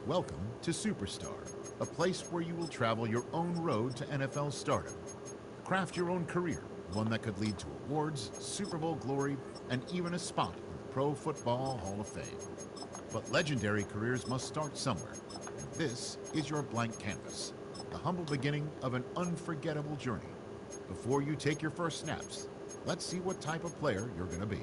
Welcome to Superstar, a place where you will travel your own road to NFL stardom. Craft your own career, one that could lead to awards, Super Bowl glory, and even a spot in the Pro Football Hall of Fame. But legendary careers must start somewhere. And this is your blank canvas, the humble beginning of an unforgettable journey. Before you take your first snaps, let's see what type of player you're going to be.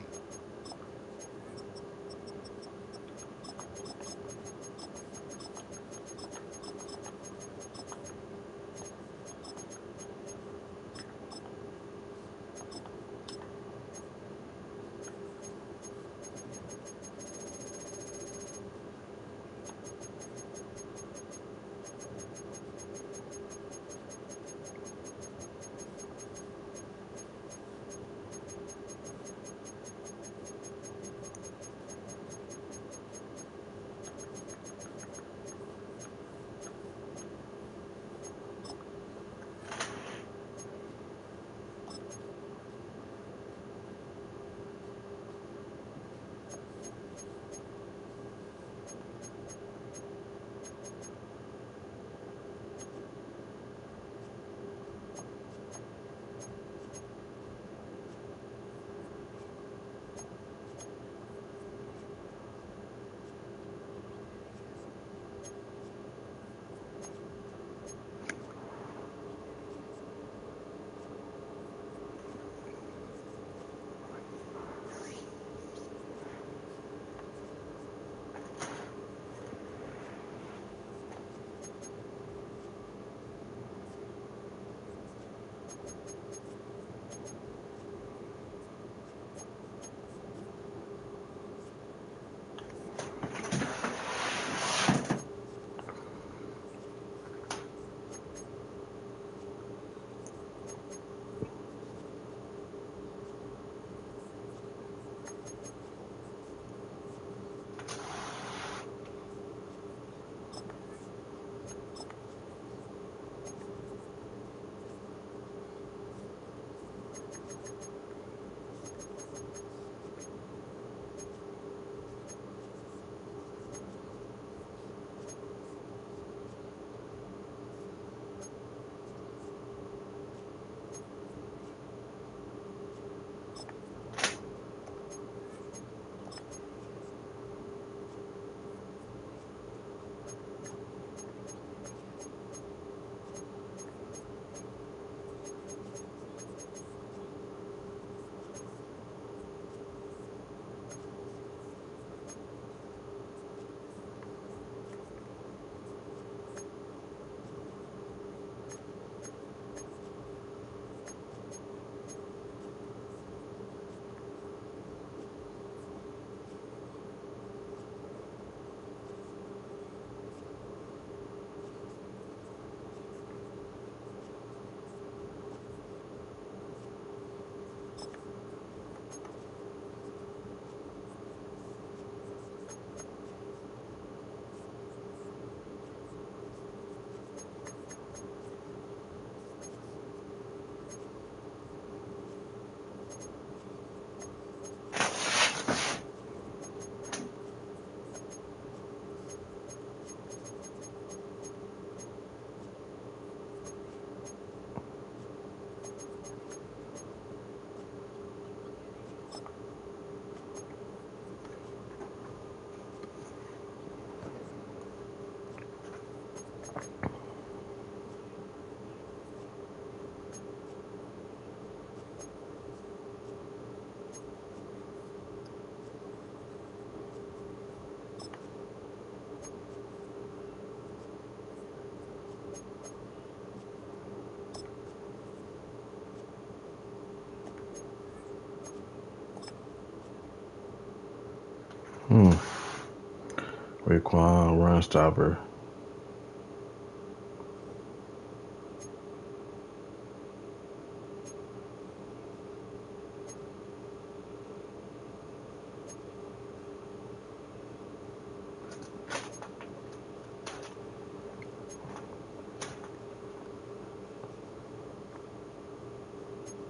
Raekwon, run stopper.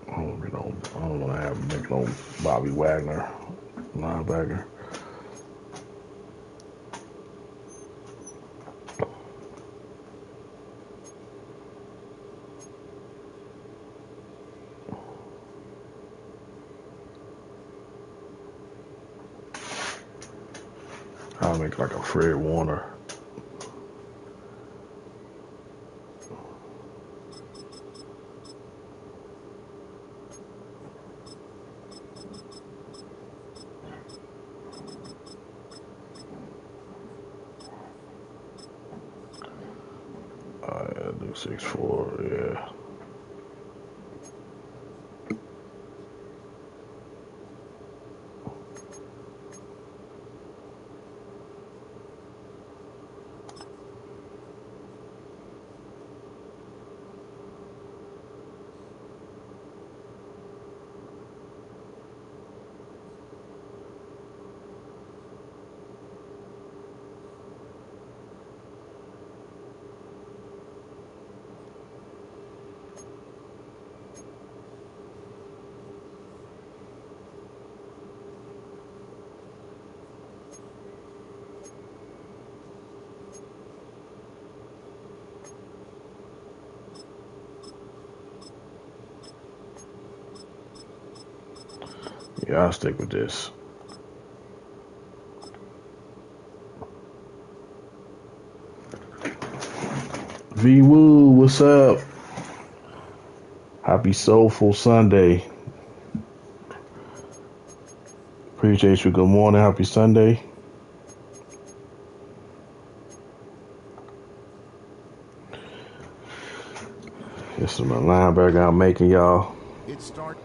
I don't want to have make no Bobby Wagner linebacker. I'll make like a Fred Warner. Yeah, do 6'4", yeah. Yeah, I'll stick with this. V Woo, what's up? Happy Soulful Sunday. Appreciate you. Good morning. Happy Sunday. This is my linebacker I'm making, y'all. It starts.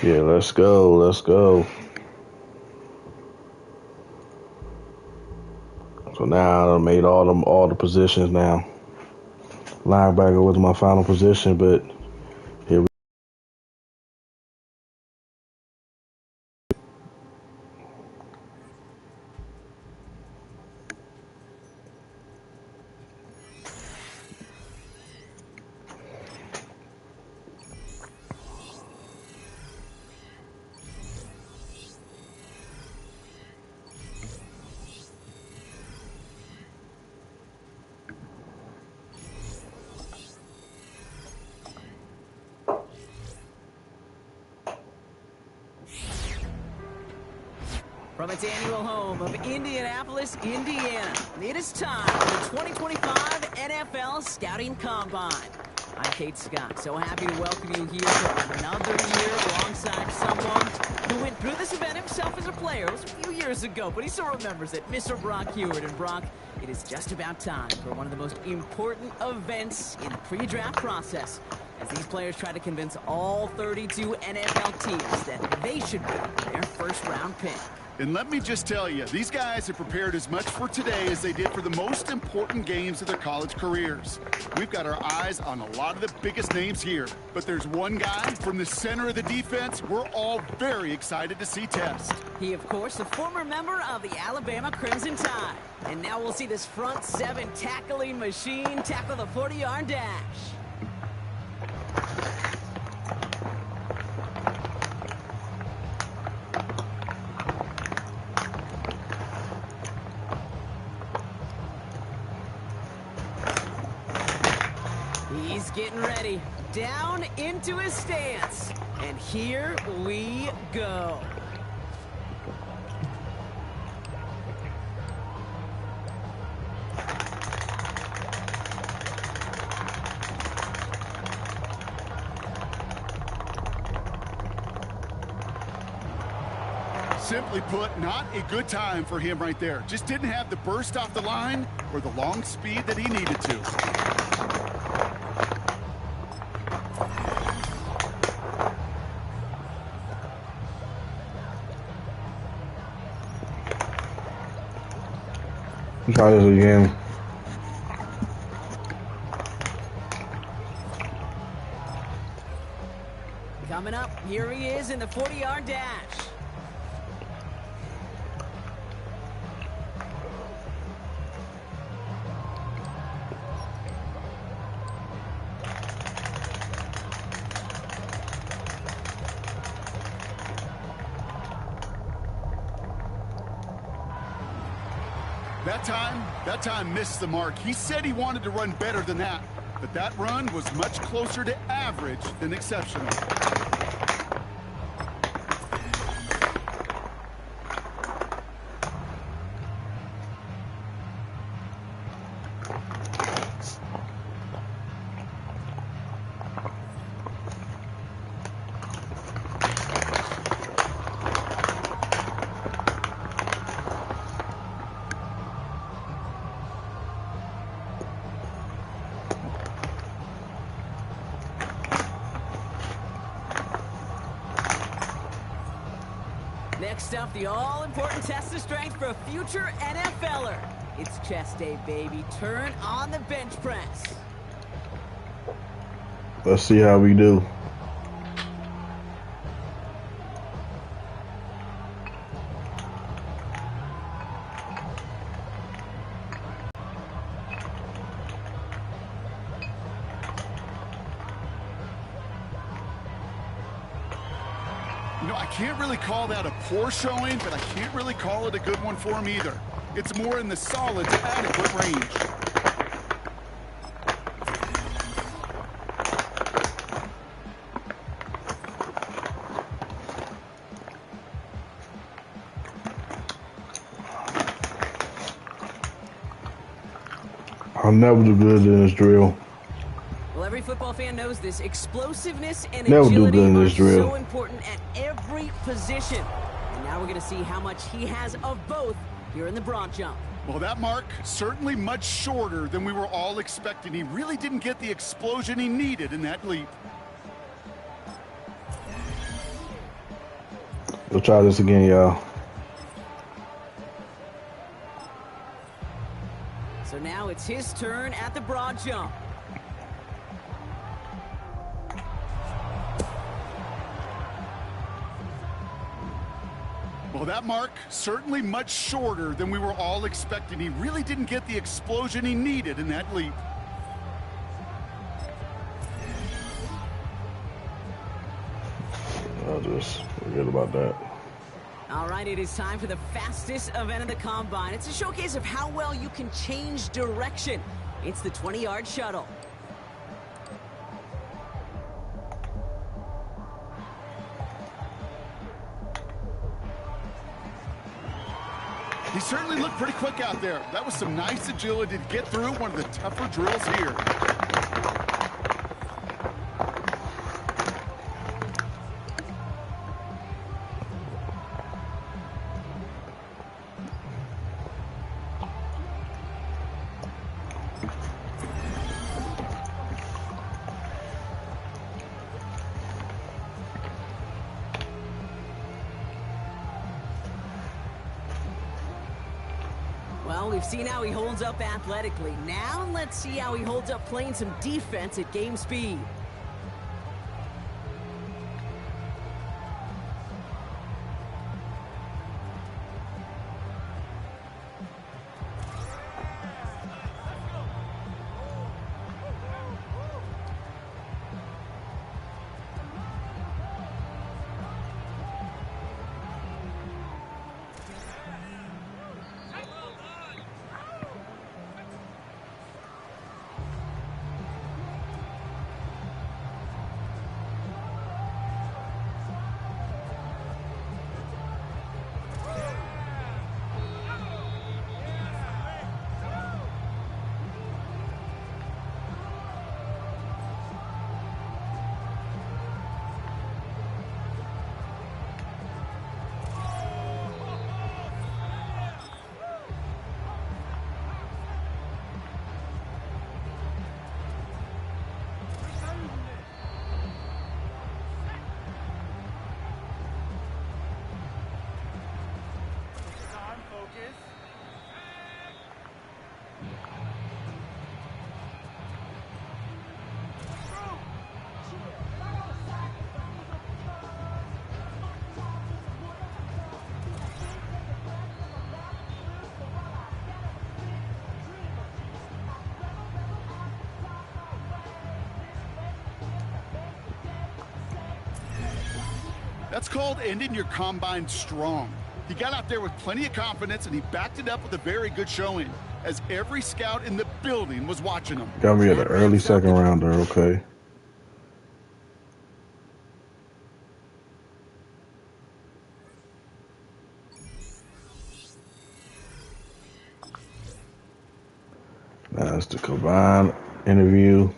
Yeah, let's go. Let's go. So now I made all the positions now. Linebacker was my final position, but here we From its annual home of Indianapolis, Indiana, it is time for the 2025 NFL Scouting Combine. I'm Kate Scott, so happy to welcome you here for another year alongside someone who went through this event himself as a player. It was a few years ago, but he still remembers it, Mr. Brock Hewitt. And Brock, it is just about time for one of the most important events in the pre-draft process, as these players try to convince all 32 NFL teams that they should be their first-round pick. And let me just tell you, these guys have prepared as much for today as they did for the most important games of their college careers. We've got our eyes on a lot of the biggest names here, but there's one guy from the center of the defense we're all very excited to see test. He, of course, a former member of the Alabama Crimson Tide. And now we'll see this front seven tackling machine tackle the 40-yard dash. He's getting ready, down into his stance, and here we go. Simply put, not a good time for him right there. Just didn't have the burst off the line or the long speed that he needed to. try this again. Coming up, here he is in the 40-yard dash. That time missed the mark. He said he wanted to run better than that, but that run was much closer to average than exceptional. Next up, the all-important test of strength for a future NFLer. It's chest day, baby. Turn on the bench press. Let's see how we do. You know, I can't really call that a poor showing, but I can't really call it a good one for him either. It's more in the solid to adequate range. I'll never do good in this drill. Well, every football fan knows this. Explosiveness and Never do agility good in are this drill. so important at every position. And now we're going to see how much he has of both here in the broad jump. Well, that mark certainly much shorter than we were all expecting. He really didn't get the explosion he needed in that leap. We'll try this again, y'all. So now it's his turn at the broad jump. Well, that mark certainly much shorter than we were all expecting. He really didn't get the explosion he needed in that leap. I'll just forget about that. All right, it is time for the fastest event of the Combine. It's a showcase of how well you can change direction. It's the 20-yard shuttle. He certainly looked pretty quick out there. That was some nice agility to get through one of the tougher drills here. Well, we've seen how he holds up athletically. Now let's see how he holds up playing some defense at game speed. That's called ending your combine strong. He got out there with plenty of confidence, and he backed it up with a very good showing, as every scout in the building was watching him. Got me at an early second rounder, okay. Now it's the combined interview.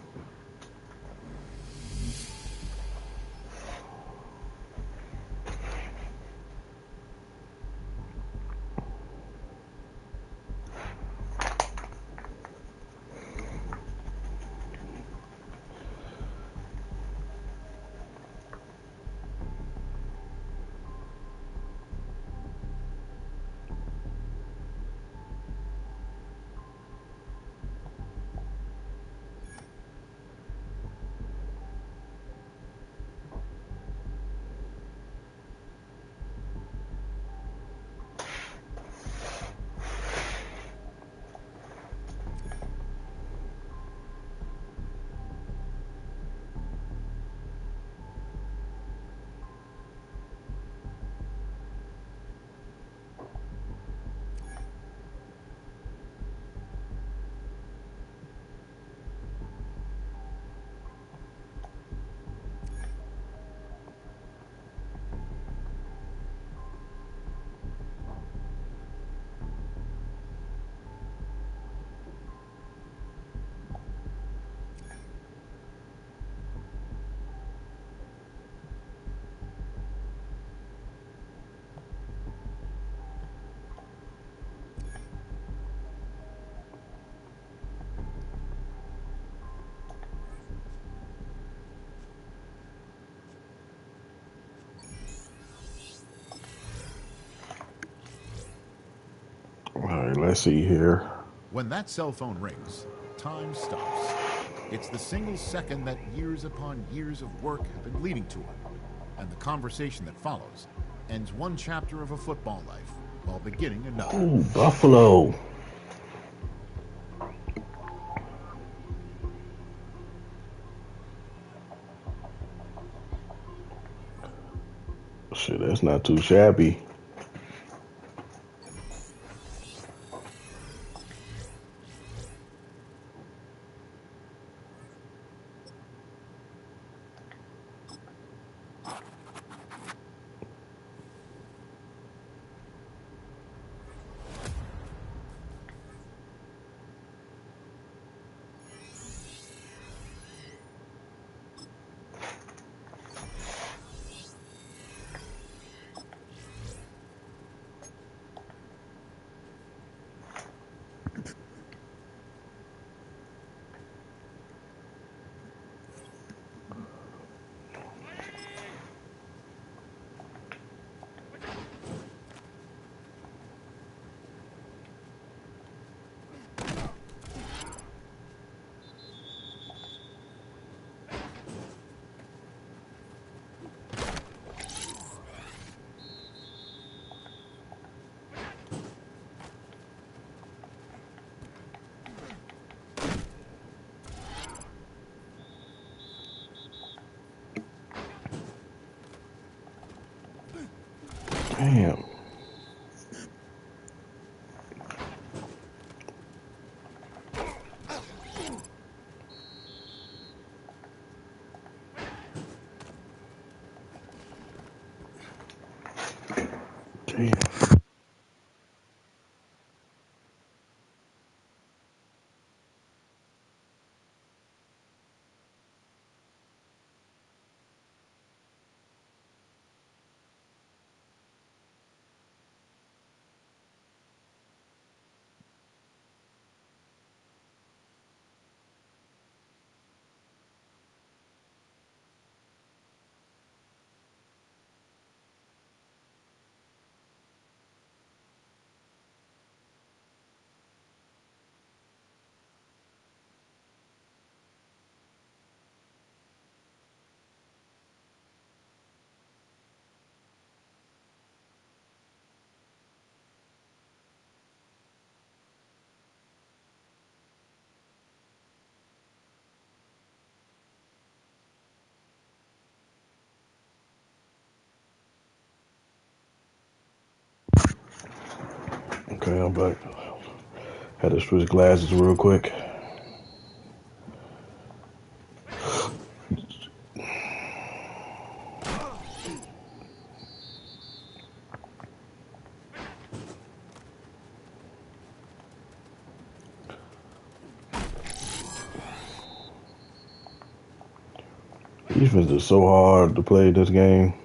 All right, let's see here. When that cell phone rings, time stops. It's the single second that years upon years of work have been leading to it. And the conversation that follows ends one chapter of a football life while beginning another. Ooh, Buffalo. Shit, that's not too shabby. Damn. Damn. Okay, I'm back. Had to switch glasses real quick. Defense is so hard to play this game.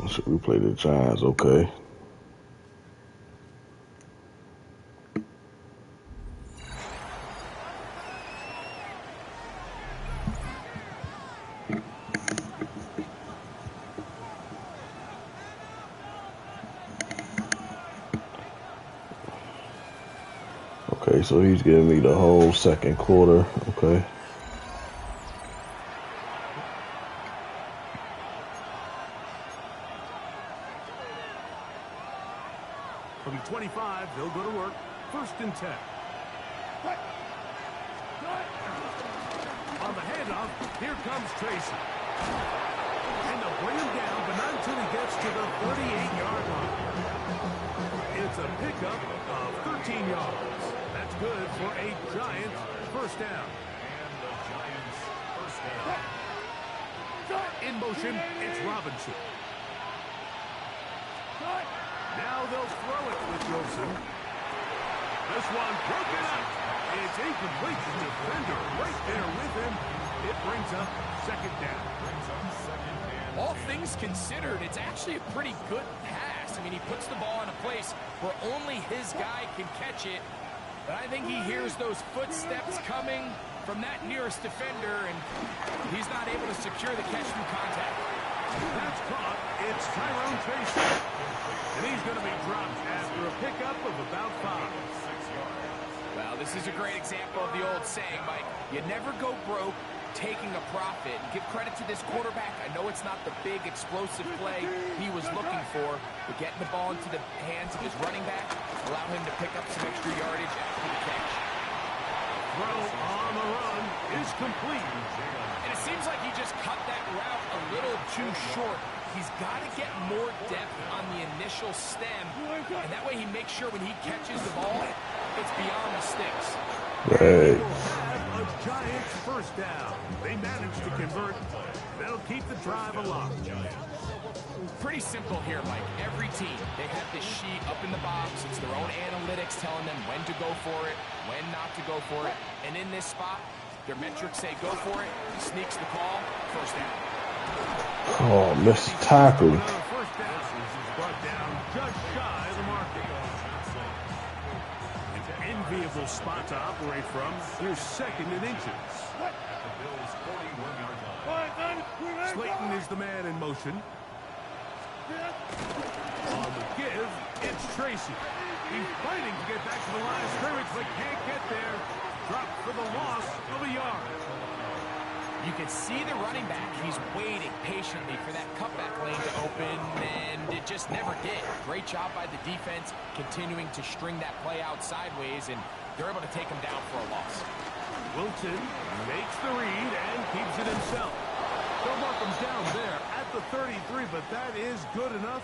Should we play the Giants? Okay. Okay, so he's giving me the whole second quarter. Okay. From 25, they'll go to work. 1st and 10. On the handoff, here comes Tracy. And they'll bring him down, but not until he gets to the 38-yard line. It's a pickup of 13 yards. That's good for a Giants 1st down. And the Giants 1st down. In motion, it's Robinson. Now they'll throw it with Wilson. This one broken up. It's incomplete. The defender right there with him. It brings up 2nd down. All things considered, it's actually a pretty good pass. I mean, he puts the ball in a place where only his guy can catch it. But I think he hears those footsteps coming from that nearest defender, and he's not able to secure the catch from contact. That's caught. It's Tyrone Tracy. And he's going to be dropped after a pickup of about 5. Well, this is a great example of the old saying, Mike. You never go broke taking a profit. And give credit to this quarterback. I know it's not the big explosive play he was looking for, but getting the ball into the hands of his running back allow him to pick up some extra yardage after the catch. Throw on the run is complete. And it seems like he just cut that route a little too short. He's got to get more depth on the initial stem, and that way he makes sure when he catches the ball, it's beyond the sticks. Right. A Giants 1st down. They managed to convert. That'll keep the drive alive. Pretty simple here, Mike. Every team, they have this sheet up in the box. It's their own analytics telling them when to go for it, when not to go for it. And in this spot, their metrics say go for it. He sneaks the call. 1st down. Oh, missed tackle. Another 1st down. Brought down just shy of the marker. It's an enviable spot to operate from. Here's 2nd and inches. Slayton is the man in motion. On the give, it's Tracy. He's fighting to get back to the line of scrimmage, but can't get there. Dropped for the loss of a yard. You can see the running back. He's waiting patiently for that cutback lane to open, and it just never did. Great job by the defense continuing to string that play out sideways, and they're able to take him down for a loss. Wilson makes the read and keeps it himself. They'll mark him down there at the a 33, but that is good enough.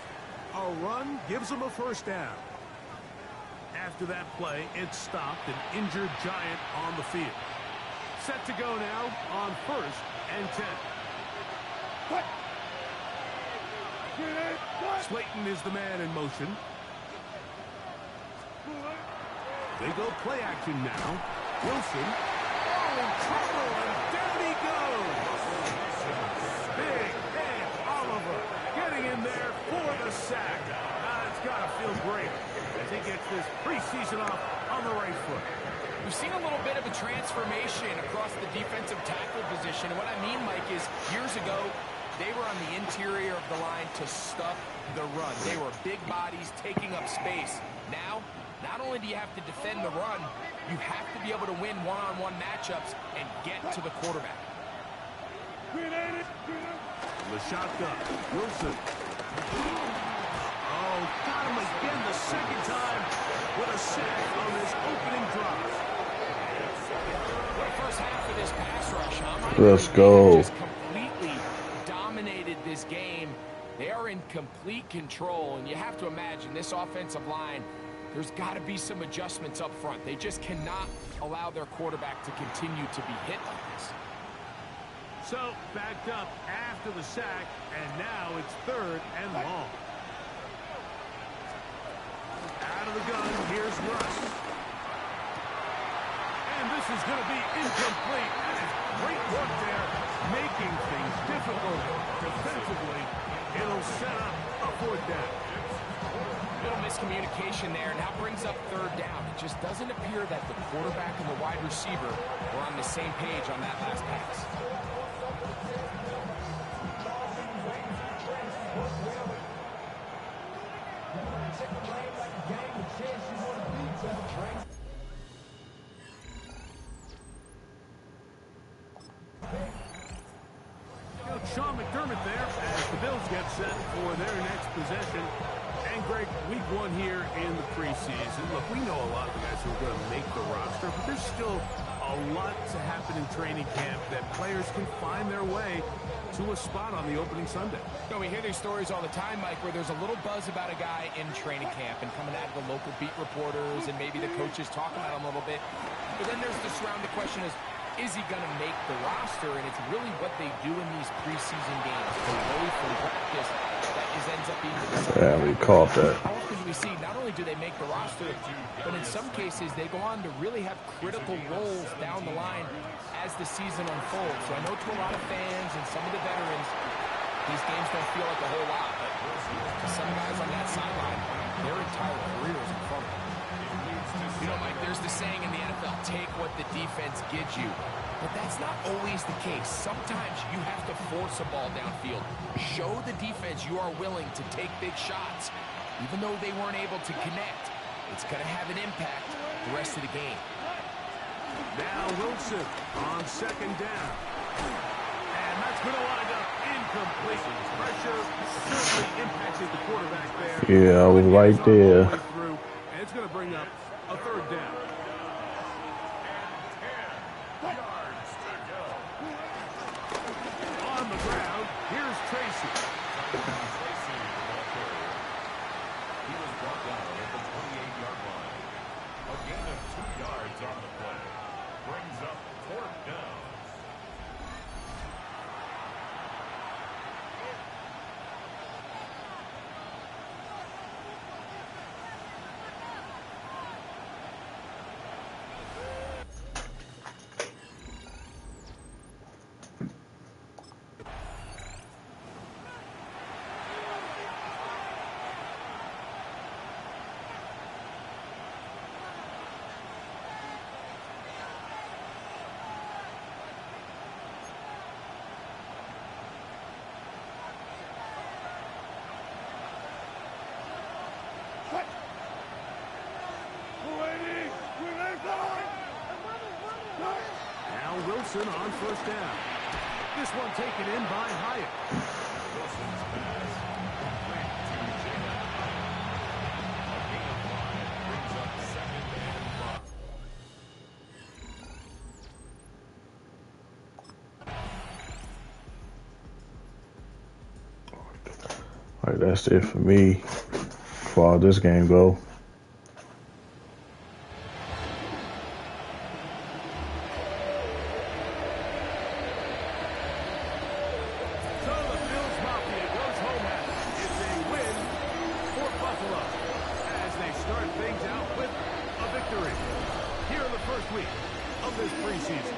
A run gives them a first down. After that play, it stopped an injured Giant on the field. Set to go now on 1st and 10. Slayton is the man in motion. They go play action now. Wilson. Oh, trouble, and down he goes. Big head Oliver getting in there for the sack. It's got to feel great as he gets this preseason off on the right foot. We've seen a little bit of a transformation across the defensive tackle position. And what I mean, Mike, is years ago, they were on the interior of the line to stuff the run. They were big bodies taking up space. Now, not only do you have to defend the run, you have to be able to win one-on-one matchups and get to the quarterback. The shotgun. Wilson. Oh, got him again the second time with a sack on this opening drive. The first half of this pass rush, Let's go. Just completely dominated this game. They are in complete control, and you have to imagine this offensive line, there's got to be some adjustments up front. They just cannot allow their quarterback to continue to be hit like this. So, backed up after the sack, and now it's 3rd and long. Out of the gun, here's Russ. And this is going to be incomplete. That is great work there, making things difficult defensively. It'll set up a 4th down. Little miscommunication there, and that brings up 3rd down. It just doesn't appear that the quarterback and the wide receiver were on the same page on that last pass. Sean McDermott there as the Bills get set for their next possession. And Greg, week 1 here in the preseason. Look, we know a lot of the guys who are going to make the roster, but there's still a lot to happen in training camp that players can find their way to a spot on the opening Sunday. You know, we hear these stories all the time, Mike, where there's a little buzz about a guy in training camp and coming out of the local beat reporters and maybe the coaches talking about him a little bit. But then there's the surrounding question is he going to make the roster? And it's really what they do in these preseason games, away from practice, that ends up being the deciding. Yeah, we caught that. How often do we see not only do they make the roster, but in some cases they go on to really have critical roles down the line as the season unfolds. So I know to a lot of fans and some of the veterans, these games don't feel like a whole lot, but to some guys on that sideline, their entire career is in front of them. You know, Mike, there's the saying in the NFL, take what the defense gives you. But that's not always the case. Sometimes you have to force a ball downfield. Show the defense you are willing to take big shots. Even though they weren't able to connect, it's going to have an impact the rest of the game. Now Wilson on 2nd down. And that's going to wind up incomplete. Pressure certainly impacted the quarterback there. Yeah, I was right there. And it's going to bring up a 3rd down. On the ground, here's Tracy. He was brought down at the 28-yard line. A gain of 2 yards on the play. Brings up 4th down. Now Wilson on 1st down. This one taken in by Hyatt. Wilson's pass complete to Jacob. A gain of 5 brings up 2nd and 5. Like, that's it for me as far as this game go. So the Bills Mafia goes home happy. It's a win for Buffalo as they start things out with a victory here in the first week of this preseason.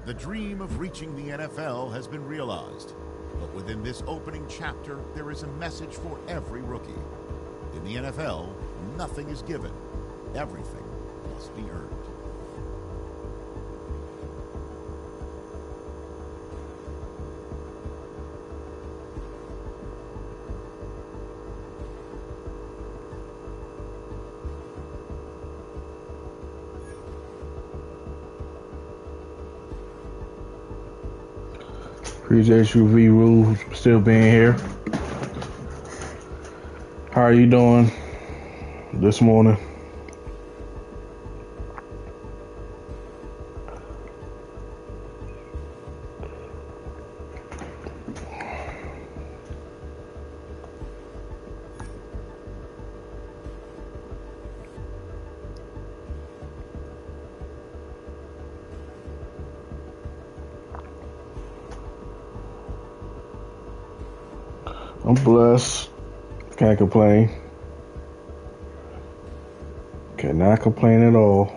The dream of reaching the NFL has been realized. But within this opening chapter, there is a message for every rookie. In the NFL, nothing is given. Everything must be earned. Appreciate you, V-Rule, still being here. How are you doing this morning? I'm blessed. Can't complain. Cannot complain at all.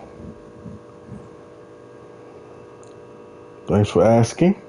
Thanks for asking.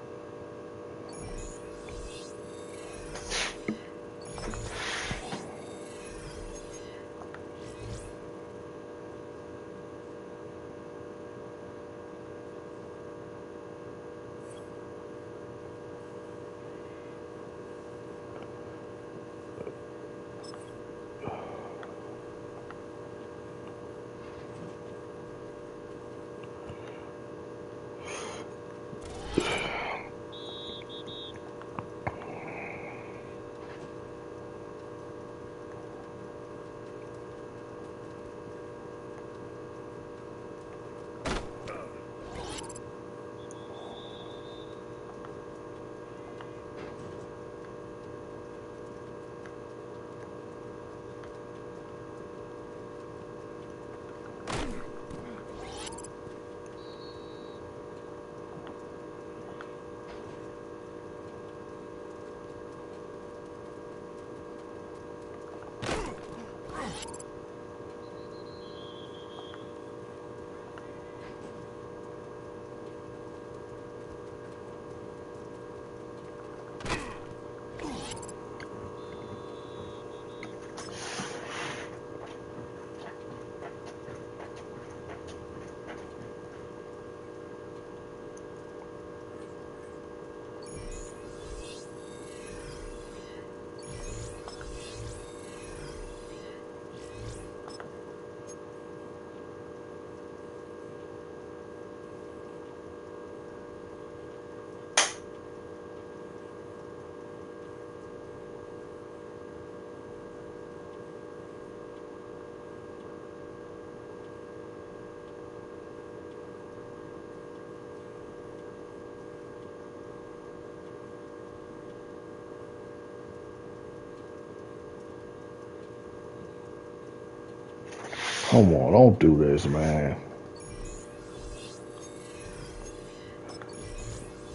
Come on, don't do this, man.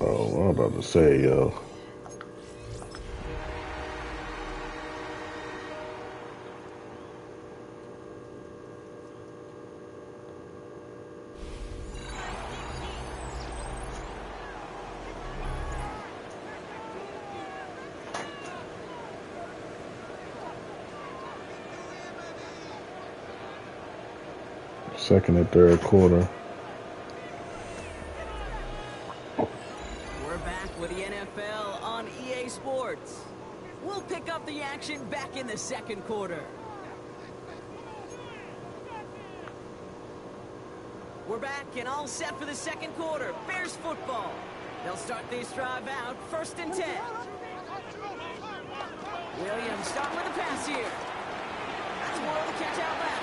Oh, what I'm about to say, yo. Second and third quarter. We're back with the NFL on EA Sports. We'll pick up the action back in the second quarter. We're back and all set for the second quarter. Bears football. They'll start this drive out, 1st and 10. Williams starting with a pass here. That's more of the catch out left.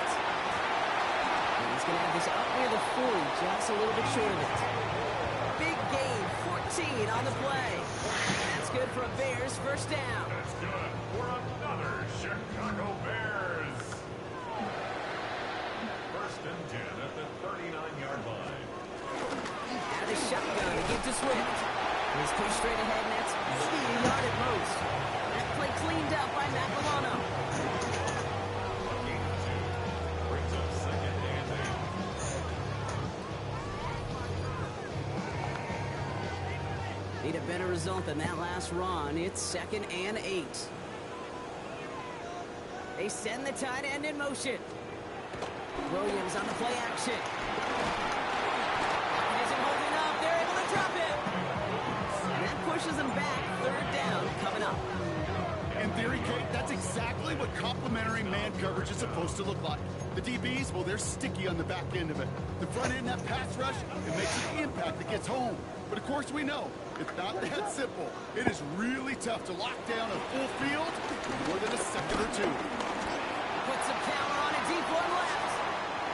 And he's going to have this up near the 40, just a little bit short of it. Big gain, 14 on the play. That's good for a Bears first down. That's good for another Chicago Bears. 1st and 10 at the 39-yard line. Out of the shotgun to give to Swift. He's pushed straight ahead, and that's maybe a yard at most. That play cleaned up by Matt Milano. Gain of 2 brings up 2nd and 8. Need a better result than that last run. It's 2nd and 8. They send the tight end in motion. Williams on the play action. He isn't holding up. They're able to drop it. And that pushes them back. 3rd down coming up. In theory, Kate, that's exactly what complementary man coverage is supposed to look like. The DBs, well, they're sticky on the back end of it. The front end, that pass rush, it makes an impact that gets home. But of course we know, it's not that simple. It is really tough to lock down a full field for more than a second or two. Put some power on a deep one left.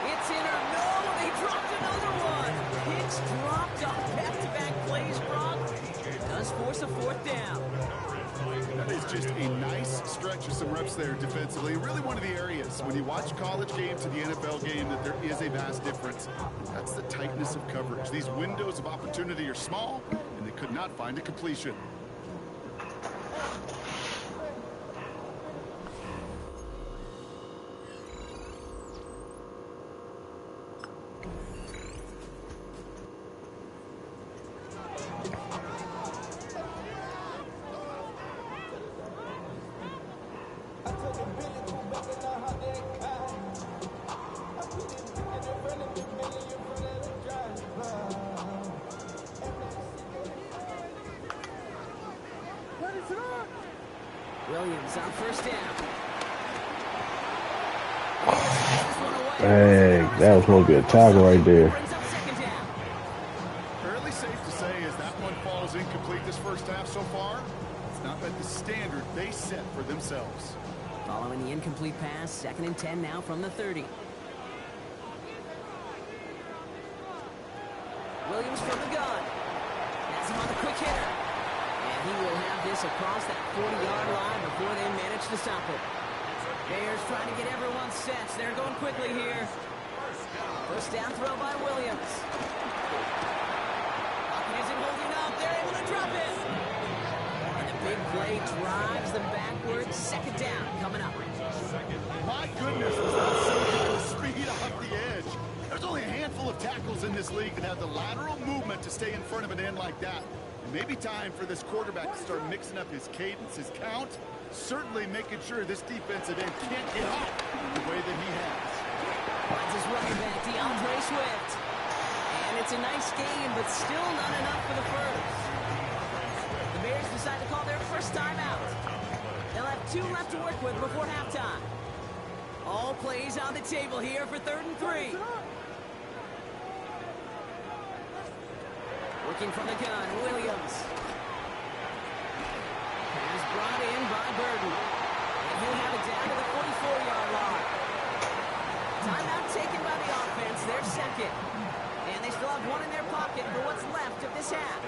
It's in or no, they dropped another one. It's dropped on back-to-back plays, Brock. Does force a 4th down. That is just a nice stretch of some reps there defensively. Really one of the areas when you watch college game to the NFL game that there is a vast difference. That's the tightness of coverage. These windows of opportunity are small, and they could not find a completion. Williams on 1st down. Dang, that was supposed to be a tackle right there. Brings up 2nd down. Fairly safe to say as that one falls incomplete this first half so far, it's not met the standard they set for themselves. Following the incomplete pass, 2nd and 10 now from the 30. Williams from the gun. Has him on the quick hitter. And he will have this across that 40-yard line before they manage to stop it. Bears trying to get everyone set. They're going quickly here. First down throw by Williams. Pocket isn't holding up. They're able to drop it. And the big play drives them backwards. 2nd down coming up. My goodness, was that some kind of speed off the edge. There's only a handful of tackles in this league that have the lateral movement to stay in front of an end like that. It may be time for this quarterback to start mixing up his cadence, his count, certainly making sure this defensive end can't get off the way that he has. Finds his running back, DeAndre Swift. And it's a nice game, but still not enough for the first. The Bears decide to call their first timeout. They'll have 2 left to work with before halftime. All plays on the table here for 3rd and 3. Working from the gun, Williams. Pass brought in by Burden. And he'll have it down to the 44-yard line. Timeout taken by the offense, their 2nd. And they still have 1 in their pocket for what's left of this half.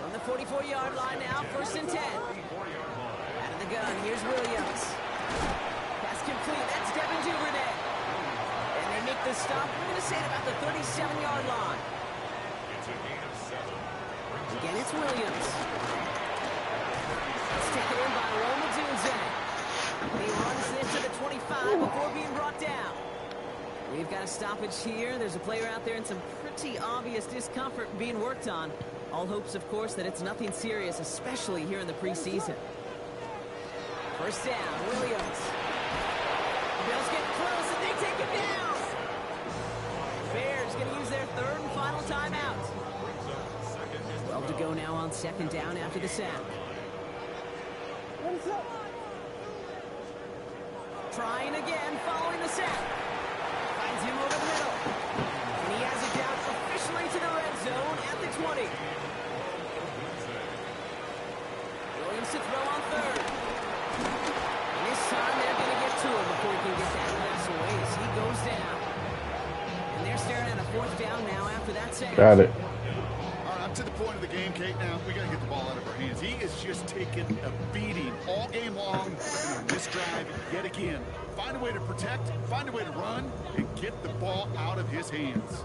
From the 44-yard line now, 1st and 10. Out of the gun, here's Williams. Pass complete, that's Devin Duvernay. make the stop. We're going to say it about the 37-yard line. It's a gain of 7. Again, it's Williams. It's taken in by Roma Dunze. He runs this to the 25 before being brought down. We've got a stoppage here. There's a player out there in some pretty obvious discomfort being worked on. All hopes, of course, that it's nothing serious, especially here in the preseason. First down, Williams. Bills get close, and they take him down. Bears going to use their third and final timeout. 12 to go now on second down after the sack. Trying again following the sack. Finds him over the middle. And he has it down officially to the red zone at the 20. Williams to throw on third. And this time they're going to get to him before he can get that pass away as he goes down. And they're staring at a fourth down now after that sack. Got it. All right, I'm to the point of the game, Kate. Now we got to get the ball out of our hands. He is just taking a beating all game long. And on this drive, yet again, find a way to protect, find a way to run, and get the ball out of his hands.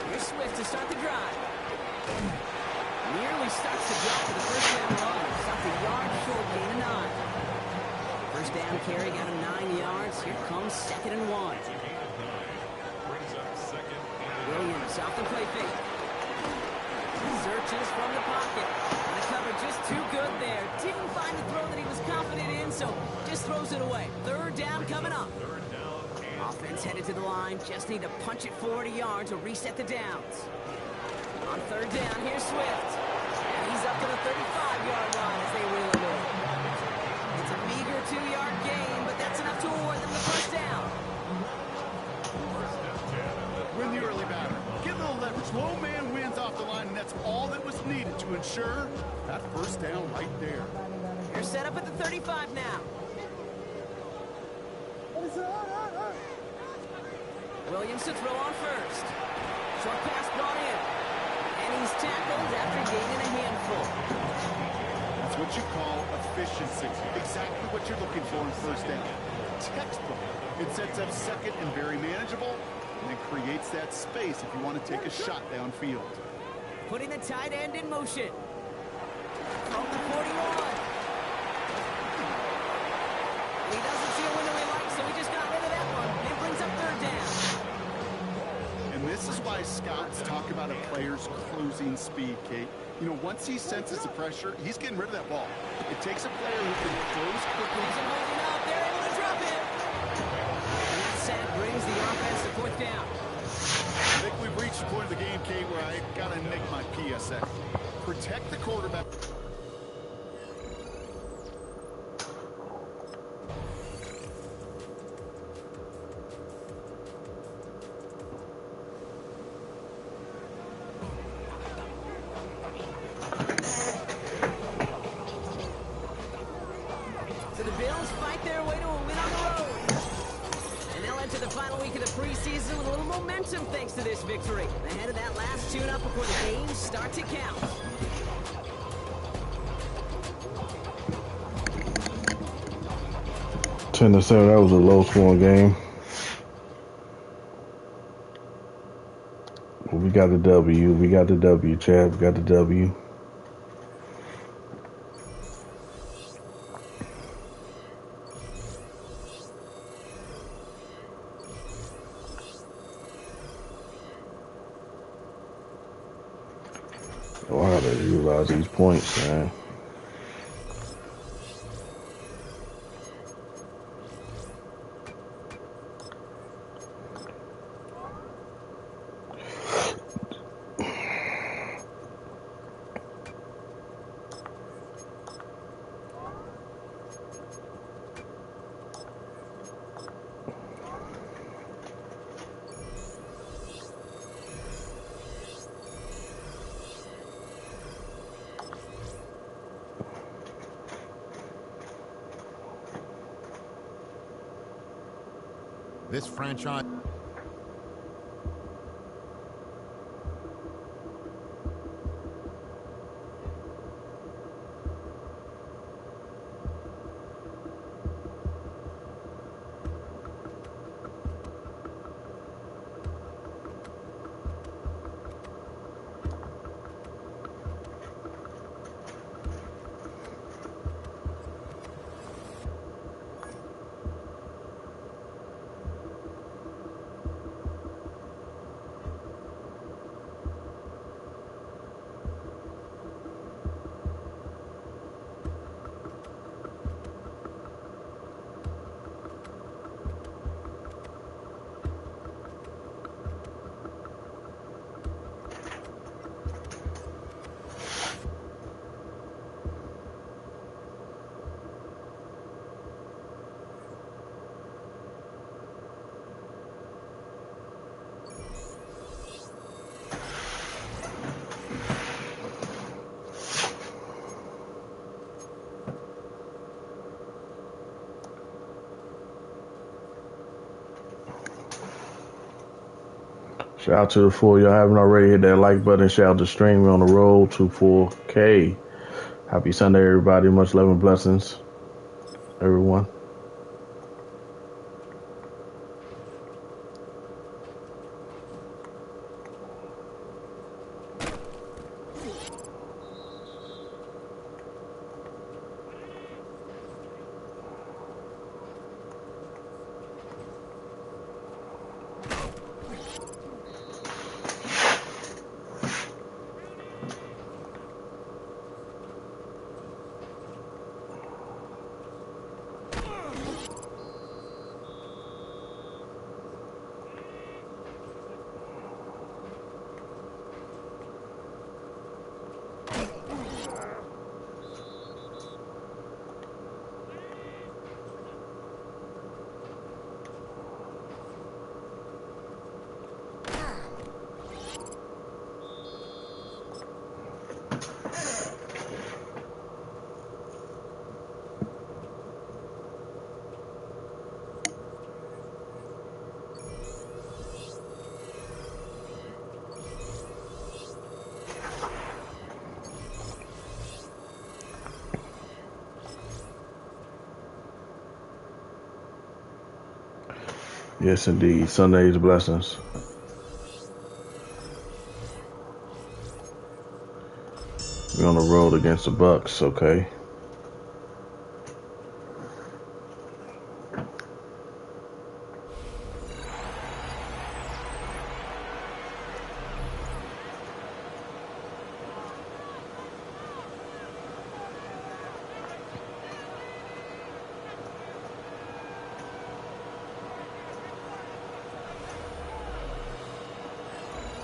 Here's Swift to start the drive. Nearly starts the drop for the first down run. Stopped a yard short, gain of 9. First down carry got him 9 yards. Here comes 2nd and 1. Williams off the play fake. Searches from the pocket. And the cover just too good there. Didn't find the throw that he was confident in, so just throws it away. Third down coming up. Offense headed to the line. Just need to punch it 40 yards to reset the downs. On third down, here's Swift. And he's up to the 35-yard line as they reel it in. It's a meager 2-yard gain, but that's enough to award them the first down. Win the early batter. Get a little leverage. Low man wins off the line, and that's all that was needed to ensure that first down right there. They're set up at the 35 now. Williams to throw on first. Short pass brought in. And he's tackled after gaining a handful. That's what you call efficiency. Exactly what you're looking for in first down. Textbook. It sets up second and very manageable, and it creates that space if you want to take a shot downfield. Putting the tight end in motion. From the 41. He doesn't see a window he likes, so he just got rid of that one. It brings up third down. And this is why scouts talk about a player's closing speed, Kate. You know, once he senses the pressure, he's getting rid of that ball. It takes a player who can close quickly. He's holding up. They're able to drop it. And that sack brings the offense to fourth down. I think we've reached the point of the game, Kate, where I got to make my PSA. Protect the quarterback. So the Bills fight their way to a win on the road. And they'll enter the final week of the preseason with a little momentum thanks to this victory. Ahead of that last tune-up before the games start to count. Ten to 7. That was a low-scoring game. We got the W. We got the W, Chad. We got the W. Oh, I gotta utilize these points, man. This franchise... Shout out to the 4 y'all haven't already hit that like button. Shout out to stream on the road to 4K. Happy Sunday, everybody. Much love and blessings, everyone. Yes, indeed. Sunday's blessings. We're on the road against the Bucks, okay?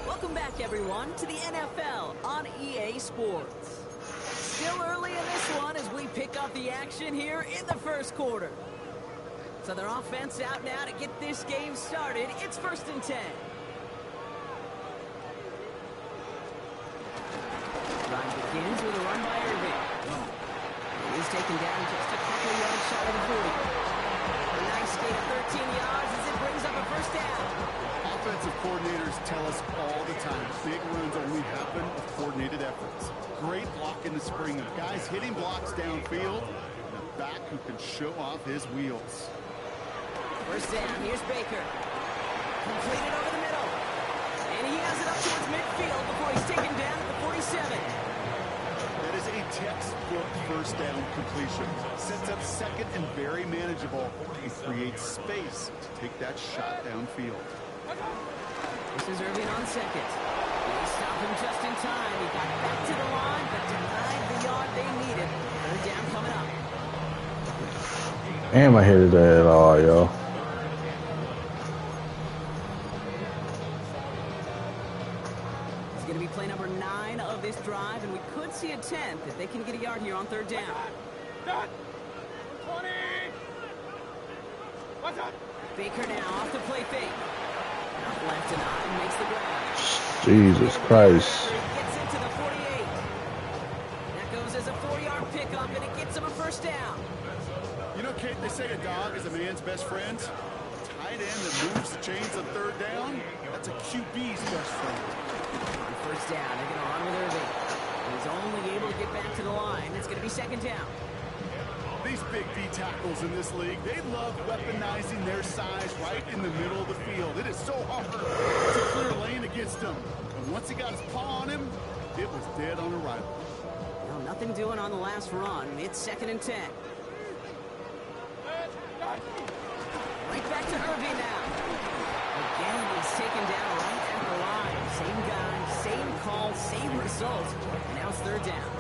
Welcome back, everyone, to the NFL on EA Sports. Still early in this one as we pick up the action here in the first quarter. So their offense out now to get this game started. It's 1st and 10. Drive begins with a run by Irving. He's taken down just a couple yards shy of the 40. A nice gain of 13 yards as it brings up a first down. Offensive coordinators tell us all the time, big runs only happen with coordinated efforts. Great block in the spring of guys hitting blocks downfield, and a back who can show off his wheels. First down, here's Baker. Completed over the middle. And he has it up towards midfield before he's taken down at the 47. That is a textbook first down completion. Sets up second and very manageable. He creates space to take that shot downfield. This is Irving on second. They stop him just in time. He got back to the line, but denied the yard they needed. Third down coming up. Damn, I hated that at all, yo. It's going to be play number 9 of this drive, and we could see a 10th if they can get a yard here on third down. 20! What's up? Baker now off the play fake. Out left and on, makes the grab. Jesus Christ. Gets into the 48. That goes as a 4-yard pickup, and it gets him a first down. You know, Kate, they say a dog is a man's best friend. Tie tight end that moves the chains on third down, that's a QB's best friend. On first down, they're going to run with Irving. He's only able to get back to the line. It's going to be second down. These big D tackles in this league, they love weaponizing their size right in the middle of the field. It is so hard to clear lane against him. And once he got his paw on him, it was dead on arrival. Well, nothing doing on the last run. It's second and 10. Right back to Irving now. Again, he's taken down right at the line. Same guy, same call, same result. And now it's third down.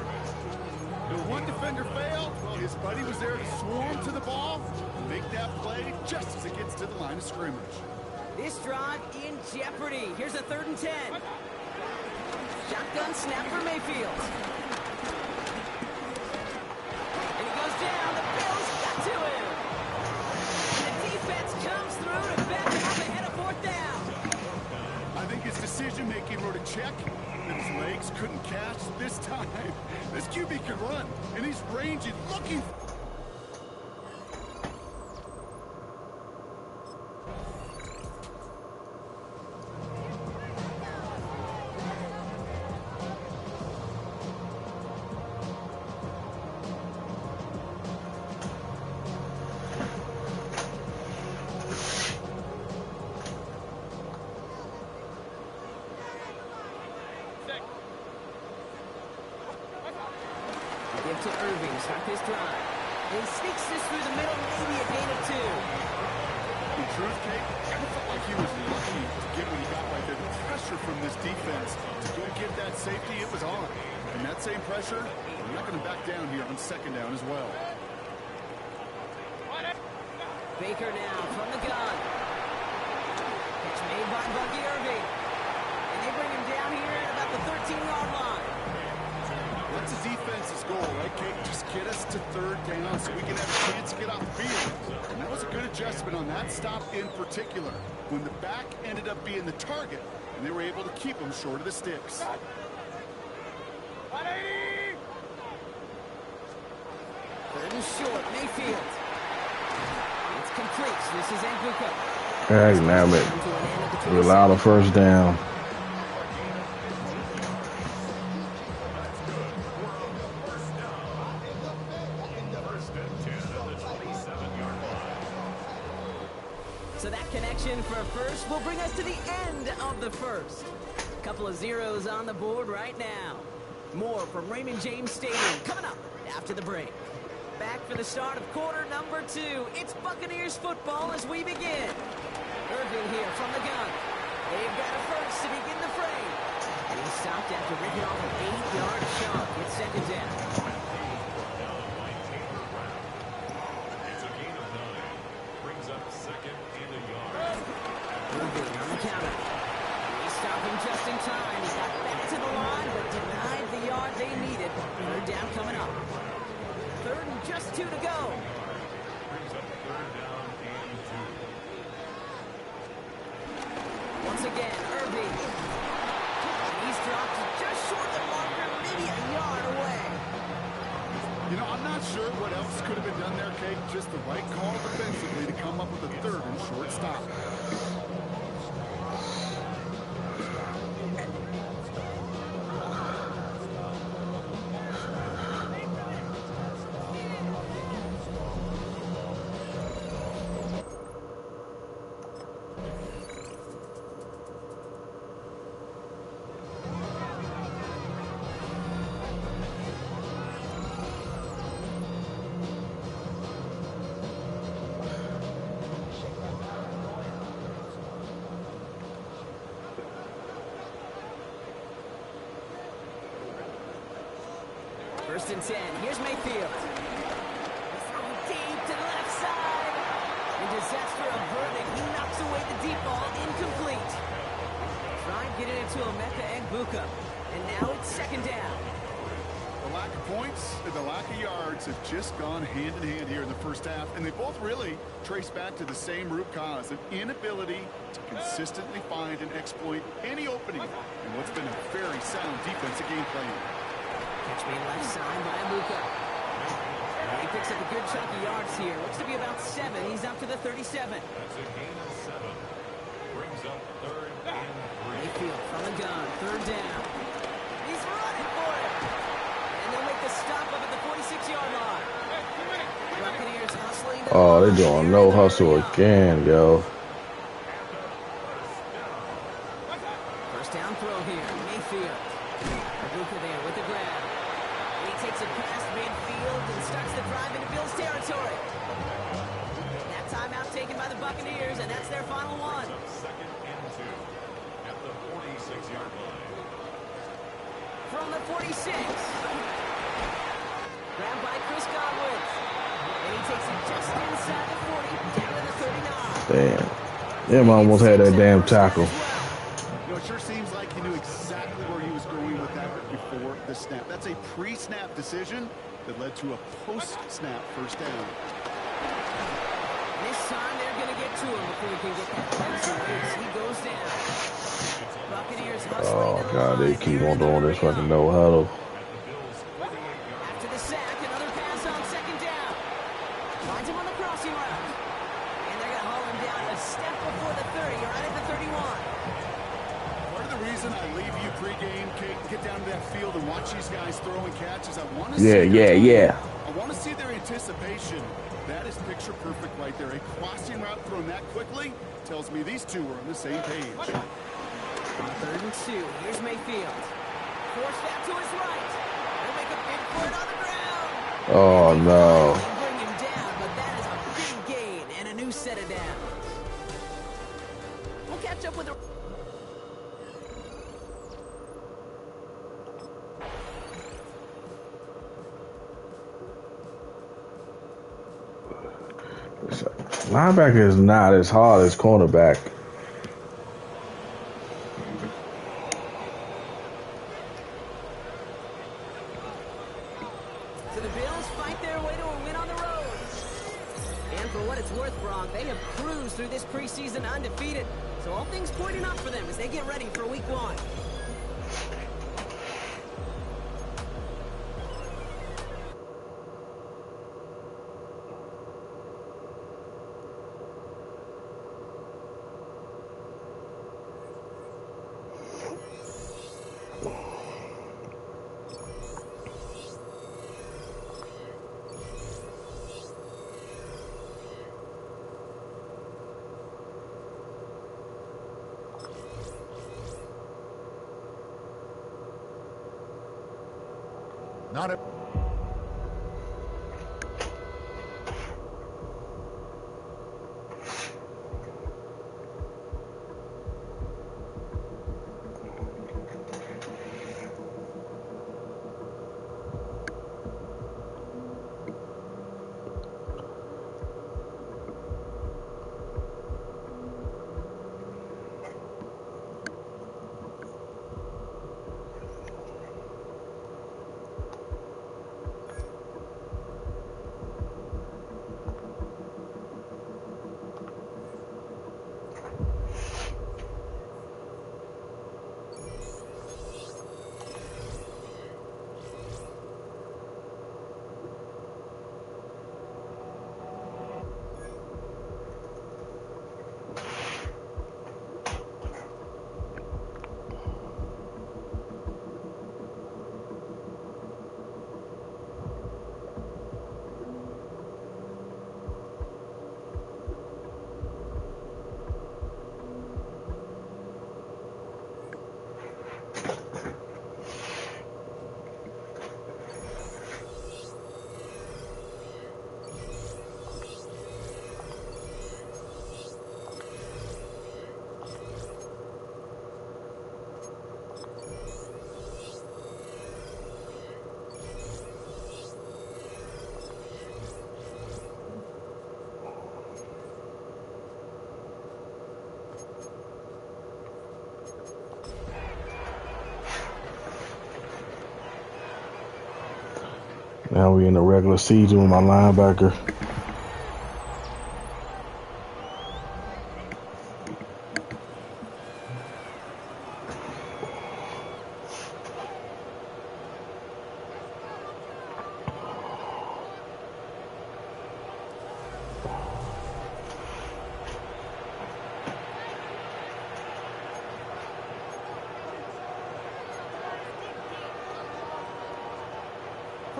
The one defender failed. His buddy was there to swarm to the ball and make that play just as it gets to the line of scrimmage. This drive in jeopardy. Here's a third and 10. Shotgun snap for Mayfield. And he goes down. The Bills got to him. And the defense comes through to back him up ahead of fourth down. I think his decision-making wrote a check that his legs couldn't catch this time. This QB can run, and he's ranging, looking. Give to Irving to start this drive. He sneaks this through the middle, maybe a gain of 2. In truth, Kate, I felt like he was lucky to get what he got right there. The pressure from this defense to go get that safety, it was on. And that same pressure, they're not going to back down here on second down as well. Baker now from the gun. Catch made by Bucky Irving. And they bring him down here at about the 13-yard line. That's the defense's goal, right, Kate? Just get us to third down so we can have a chance to get off the field. And that was a good adjustment on that stop in particular, when the back ended up being the target, and they were able to keep him short of the sticks. Third and short, Mayfield. It's complete. This is Nbuka. Damn it. We allow the first down. So that connection for first will bring us to the end of the first. Couple of zeros on the board right now. More from Raymond James Stadium coming up after the break. Back for the start of quarter number 2. It's Buccaneers football as we begin. Irving here from the gun. They've got a first to begin the fray. And he stopped after ripping off an 8-yard chunk. It's second down. It's a gain of 9. Brings up second and a yard. Irving on the counter. They stop him just in time. He got back to the line, but denied the yard they needed. Third down coming up. Third and just 2 to go. Brings up third down and 2. Once again, Irving. He's dropped just short of the marker, maybe a yard away. You know, I'm not sure what else could have been done there, Kate. Just the right call defensively to come up with a third and short stop. First and 10. Here's Mayfield. Throwing deep to the left side. And disaster averted. He knocks away the deep ball. Incomplete. Tried getting it to Emeka Egbuka. And now it's second down. The lack of points and the lack of yards have just gone hand in hand here in the first half, and they both really trace back to the same root cause, an inability to consistently find and exploit any opening in what's been a very sound defensive game plan. Catch me left side by Luka. He picks up a good chunk of yards here. Looks to be about 7. He's up to the 37. That's a gain of 7. Brings up 3rd and 3. Mayfield from the gun. 3rd down. He's running for it. And they'll make the stop up at the 46-yard line. Buccaneers hustling. Oh, they're doing no hustle again, yo. First down throw here. Mayfield. Aguka there with the grab. And he takes it past midfield and starts the drive into Bills territory. That timeout taken by the Buccaneers, and that's their final one. 2nd and 2 at the 46-yard line. From the 46. Grabbed by Chris Godwin. And he takes it just inside the 40, down to the 39. Damn. Them almost had that damn tackle. You know, it sure seems like he knew exactly where he was going with that before the snap. That's a pre-snap decision that led to a post-snap first down. This time they're going to get to him before he can get that close release. He goes down. Buccaneers hustling. Oh, God, they keep on doing this fucking no huddle. After the sack, another pass on 2nd down. Finds him on the crossing route. And they're going to haul him down a step before the 30, right at the 31. Part of the reason I leave you pregame, Kate, get down to that field and watch these guys throw and catch is I want to see I want to see their anticipation. That is picture perfect right there. A crossing route thrown that quickly tells me these two are on the same page. On 3rd and 2, here's Mayfield. Forced out to his right. They'll make a big play on the ground. Oh, no. They bring him down, but that is a big gain and a new set of downs. We'll catch up with the... Linebacker is not as hard as cornerback. So the Bills fight their way to a win on the road. And for what it's worth, Brock, they have cruised through this preseason undefeated. So all things pointing up for them as they get ready for Week 1. Not a... Now we in the regular season with my linebacker.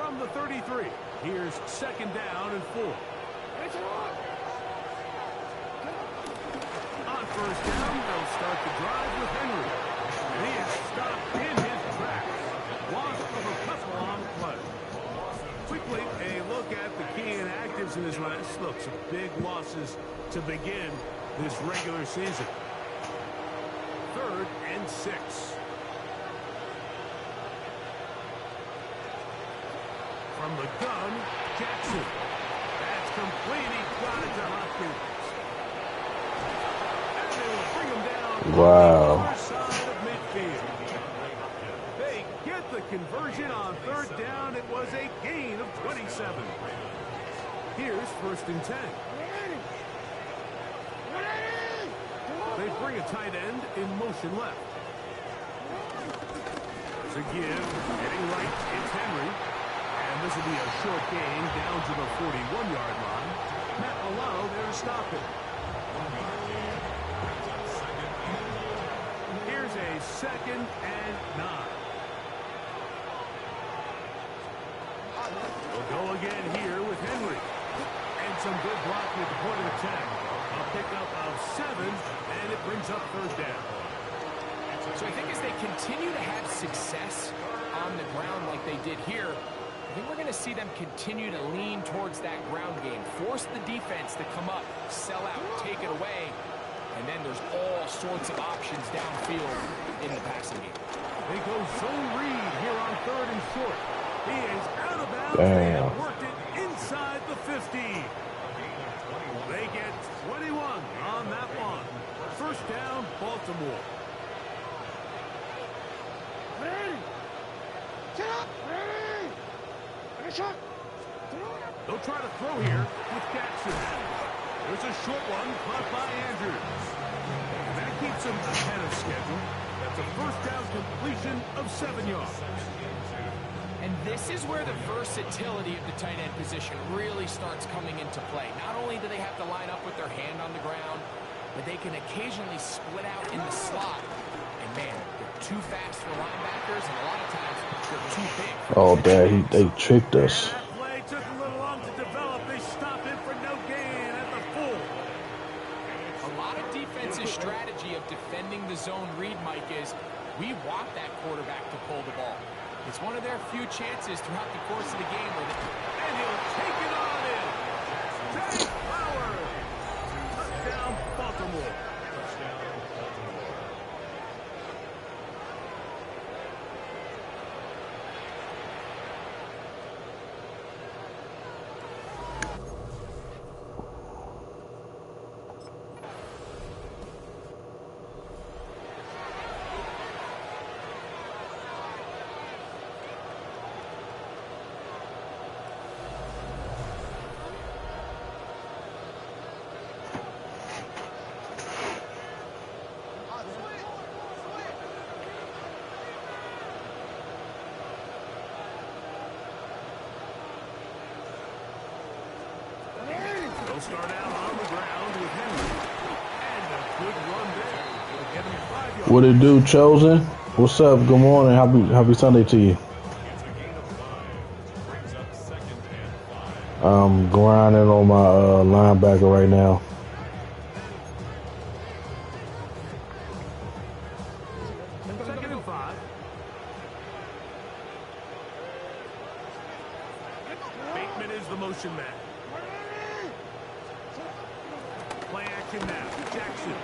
from the 33. Here's second down and 4. On first down, they'll start the drive with Henry. And he is stopped in his tracks. Loss of a couple on the play. Quickly, a look at the key inactives in his list. Look, some big losses to begin this regular season. 3rd and 6. From the gun, Jackson. That's complete. He got it to Hopkins. And they will bring him down Wow. on the other side of midfield. They get the conversion on 3rd down. It was a gain of 27. Here's 1st and 10. They bring a tight end in motion left. To give, heading right, it's Henry. And this will be a short gain down to the 41-yard line. Matt Milano there to stop it. Here's a 2nd and 9. We'll go again here with Henry. And some good blocking at the point of attack. A pickup of 7, and it brings up 3rd down. So I think as they continue to have success on the ground like they did here, I think we're going to see them continue to lean towards that ground game. Force the defense to come up, sell out, take it away. And then there's all sorts of options downfield in the passing game. They go zone read here on 3rd and short. He is out of bounds. Damn. They have worked it inside the 50. They get 21 on that one. 1st down, Baltimore. Ready. Get up. Ready. Take a shot. They'll try to throw here with Jackson. There's a short one caught by Andrews. And that keeps him ahead of schedule. That's a 1st down completion of 7 yards. And this is where the versatility of the tight end position really starts coming into play. Not only do they have to line up with their hand on the ground, but they can occasionally split out in the slot. And man, they're too fast for linebackers, and a lot of times they're too big. Oh, dad, they tricked us. That play took a little long to develop. They stop it for no gain at the full. A lot of defensive strategy of defending the zone read, Mike, is we want that quarterback to pull the ball. It's one of their few chances throughout the course of the game where And he'll take it on in. Jay Flowers. Touchdown, Baltimore. They'll start out on the ground with Henry. And a good run there. It'll get him 5 yards. What it do, Chosen? What's up? Good morning. Happy Sunday to you. I'm grinding on my linebacker right now. Second and 5. Bateman is the motion man. Play action now. Jackson.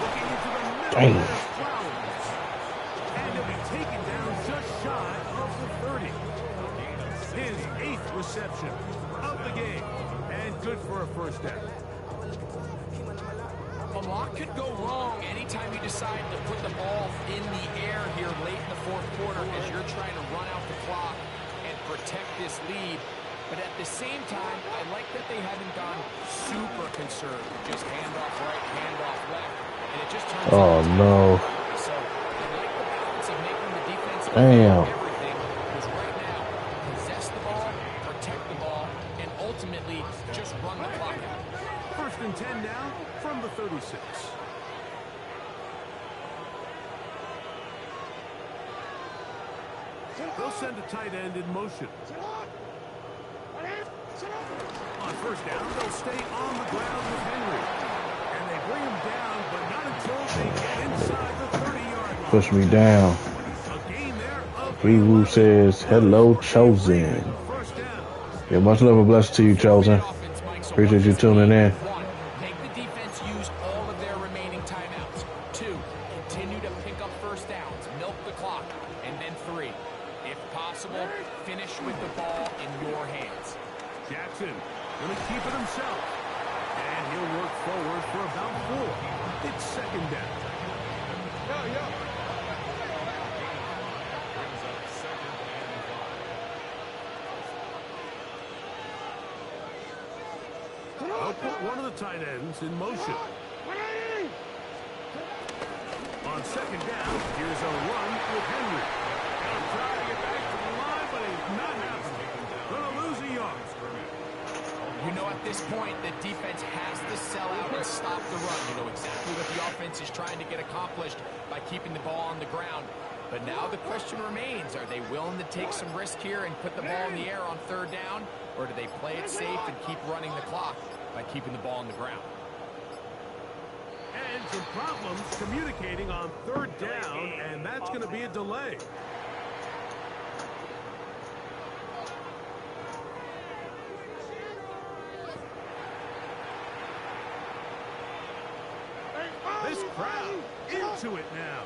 Looking into the middle. Dang. There's Flowers. And he'll be taken down just shy of the 30. His 8th reception of the game. And good for a 1st down. A lot could go wrong anytime you decide to put the ball in the air here late in the 4th quarter as you're trying to run out the clock and protect this lead. But at the same time, I like that they haven't gone super conservative. Just handoff right, handoff left. And it just turns Oh, into no. So I like the balance of making the defense Damn. everything. Because right now, possess the ball, protect the ball, and ultimately just run the clock out. 1st and 10 now from the 36. They'll send a tight end in motion. On first down, they'll stay on the ground with Henry. And they bring him down, but not until they get inside the 30-yard line. Push me down. A gain there of Ruru says, hello, Chosen. Yeah, much love and blessings to you, Chosen. Appreciate you tuning in. One, make the defense use all of their remaining timeouts. Two, continue to pick up first downs, milk the clock. And then three, if possible, finish with the ball in your hands. Jackson going to keep it himself. And he'll work forward for about 4. It's second down. I'll put one of the tight ends in motion. On second down, here's a run with Henry. He'll try to get back to the line, but he's not happening. Going to lose a yard. You know, at this point, the defense has to sell out and stop the run. You know exactly what the offense is trying to get accomplished by keeping the ball on the ground. But now the question remains, are they willing to take some risk here and put the ball in the air on third down? Or do they play it safe and keep running the clock by keeping the ball on the ground? And some problems communicating on third down, and that's going to be a delay. This crowd into it now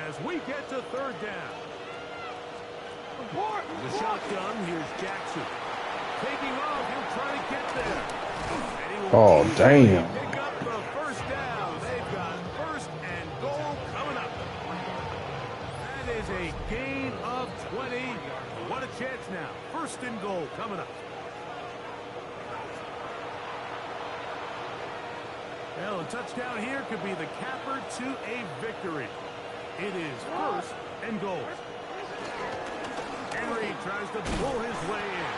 as we get to third down. The shotgun, here's Jackson. Taking off, he'll try to get there. Oh, damn. Pick up the first down. They've got first and goal coming up. That is a gain of 20. What a chance now. First and goal coming up. Well, a touchdown here could be the capper to a victory. It is first and goal. Henry tries to pull his way in.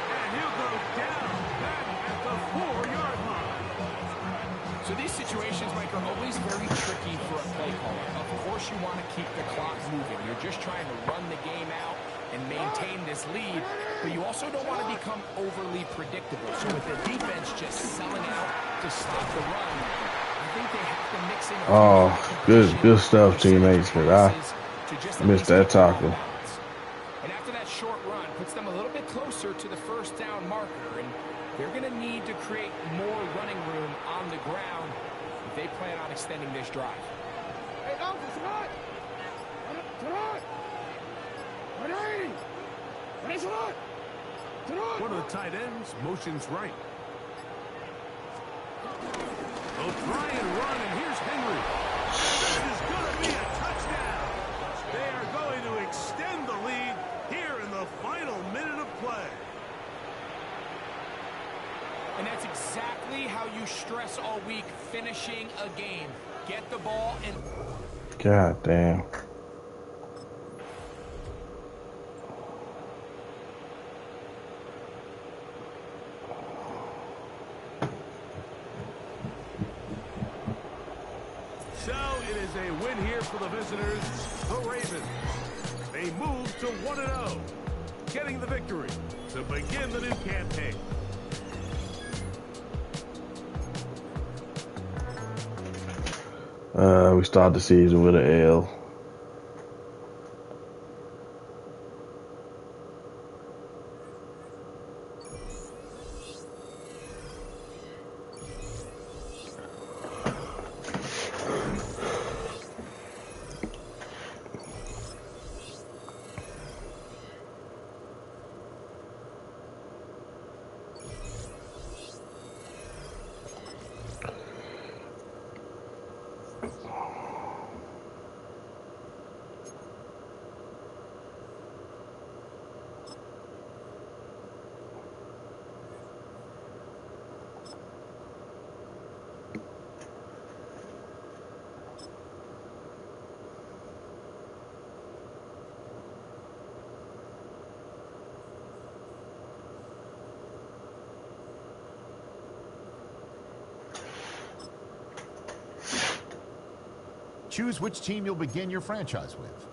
And he'll go down back at the 4-yard line. So these situations, Mike, are always very tricky for a play caller. Of course you want to keep the clock moving. You're just trying to run the game out and maintain this lead, but you also don't want to become overly predictable. So with the defense just selling out to stop the run, I think they have to mix in. Oh, good stuff, teammates, because I missed that tackle. And after that short run, puts them a little bit closer to the first down marker, and they're going to need to create more running room on the ground if they plan on extending this drive. One of the tight ends motions right. They'll try and run, and here's Henry. This is going to be a touchdown. They are going to extend the lead here in the final minute of play. And that's exactly how you stress all week, finishing a game. Get the ball and... God damn. So it is a win here for the visitors, the Ravens. They move to 1-0, getting the victory to begin the new campaign. We start the season with an L. Choose which team you'll begin your franchise with.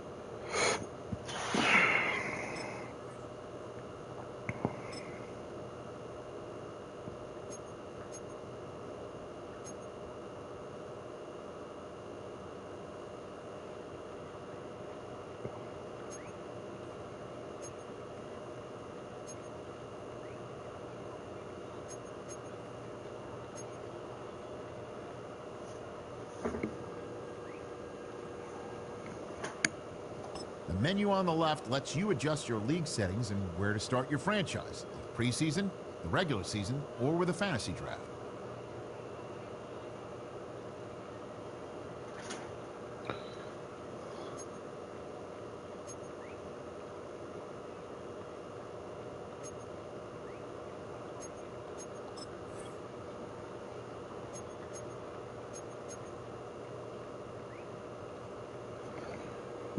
menu on the left lets you adjust your league settings and where to start your franchise, preseason, the regular season, or with a fantasy draft.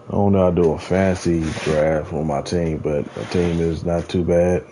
I don't know. I do a fancy draft on my team, but the team is not too bad.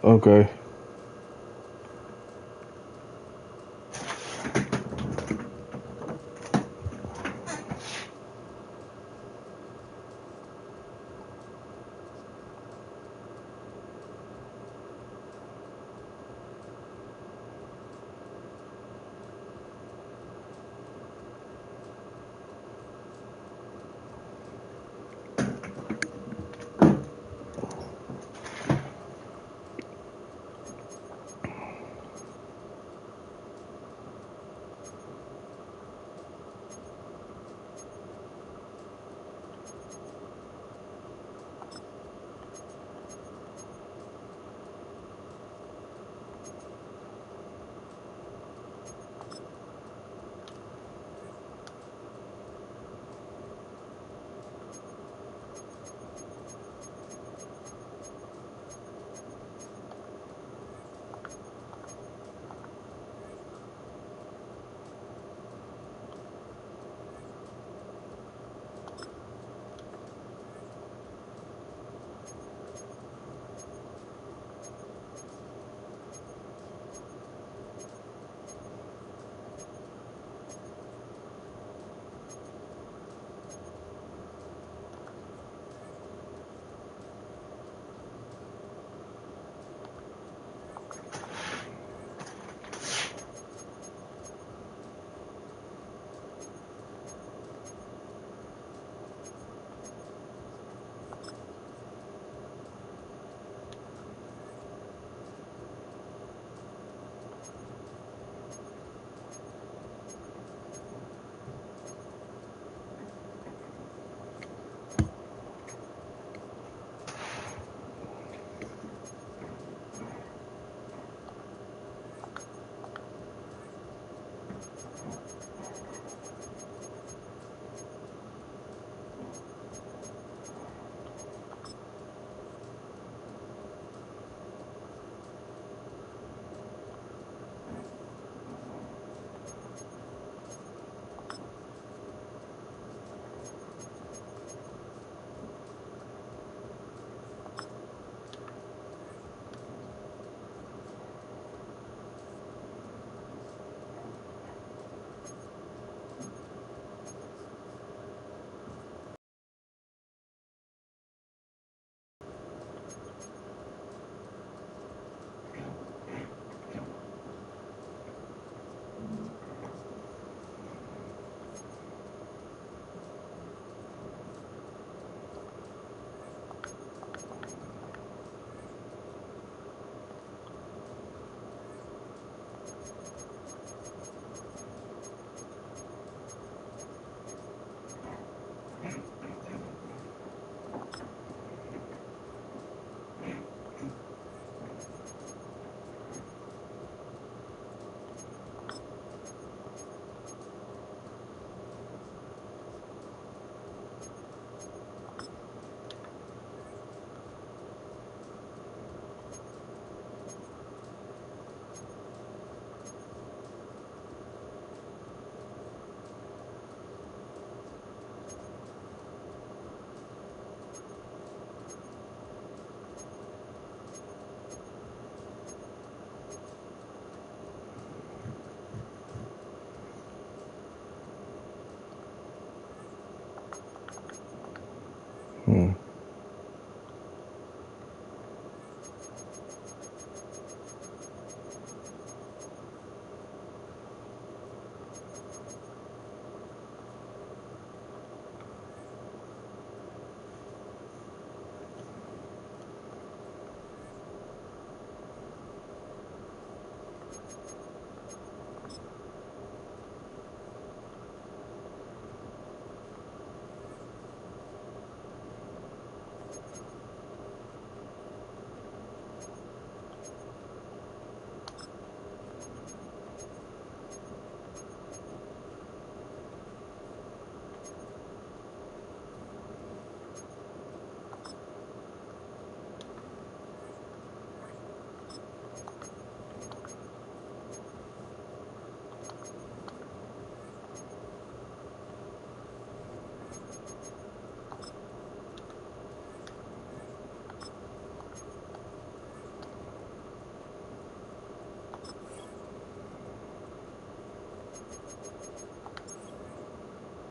Okay.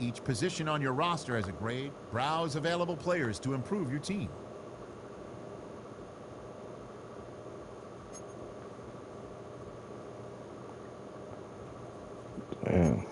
Each position on your roster has a grade. Browse available players to improve your team. Damn.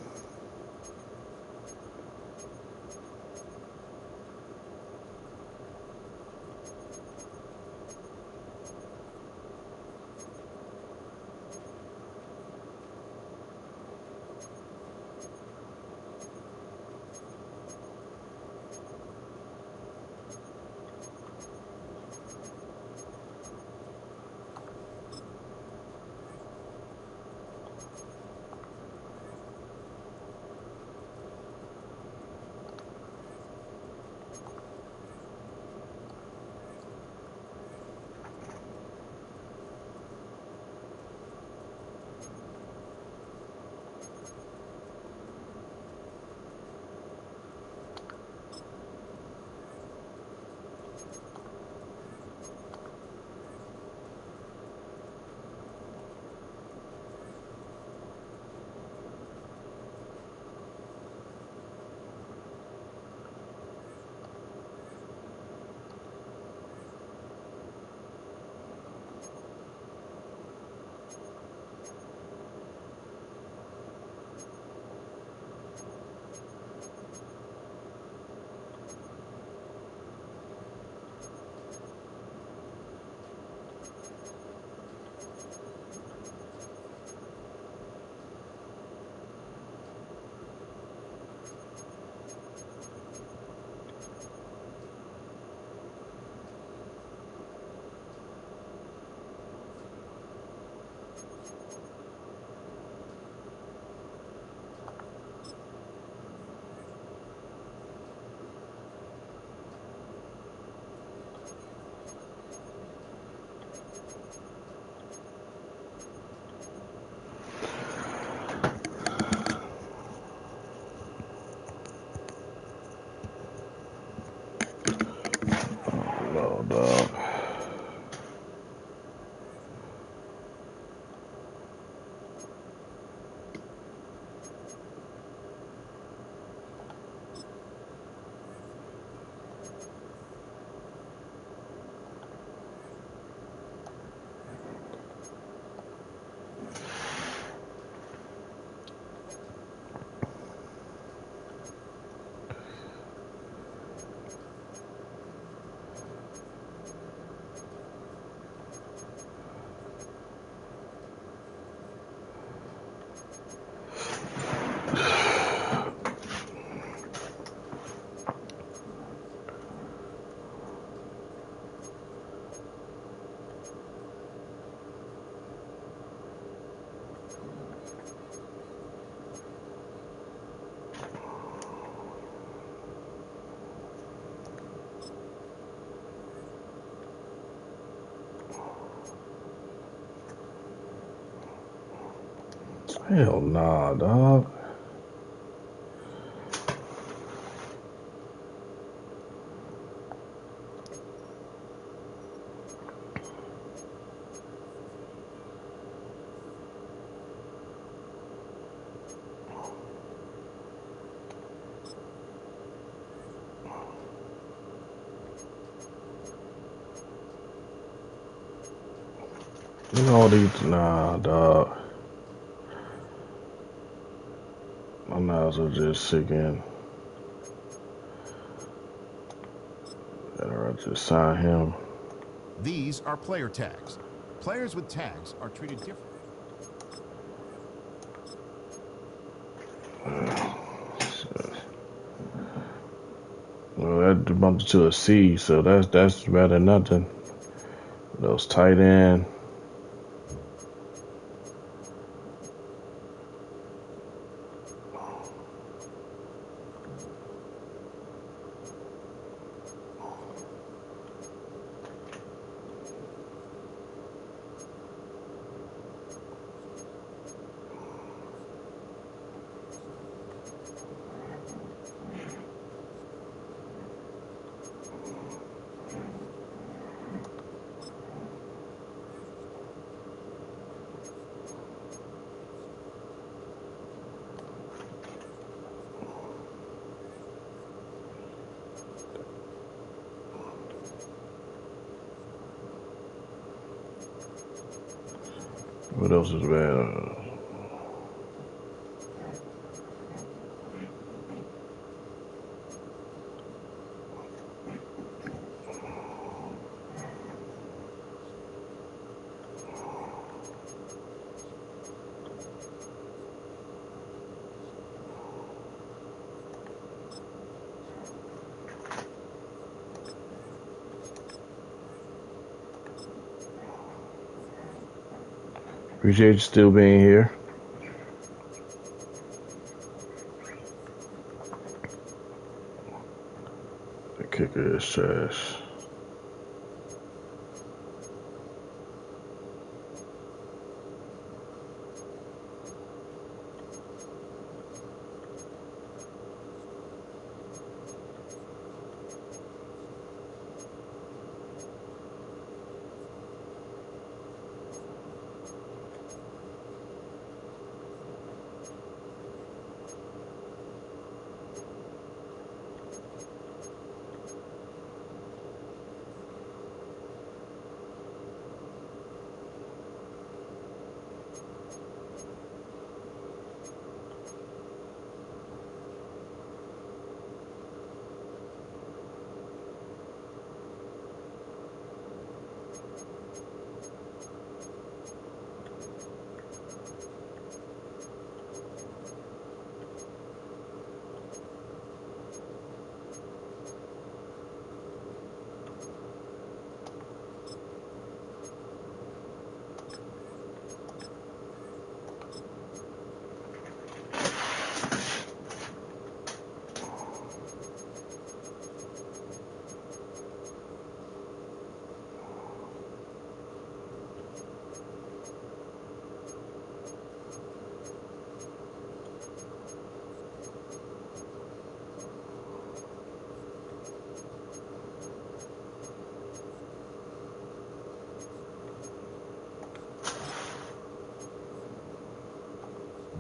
Oh, dog. Hell nah, dog. You know these, nah, dog. I might as well just sick in. Or I just sign him. These are player tags. Players with tags are treated differently. Well, that bumped to a C, so that's better than nothing. Those tight end. What else is bad? Appreciate you still being here. The kicker is trash.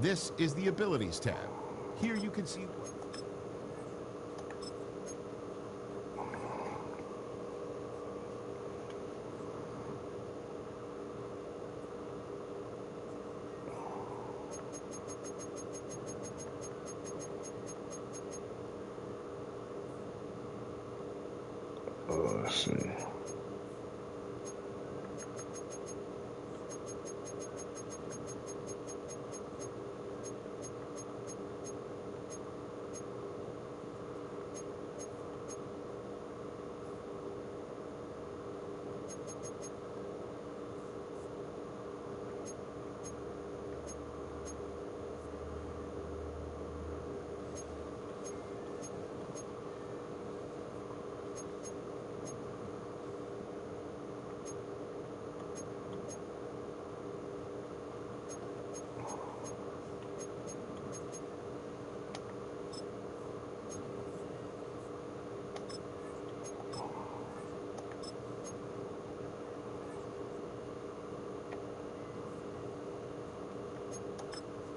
This is the Abilities tab. Here you can see... Let's see.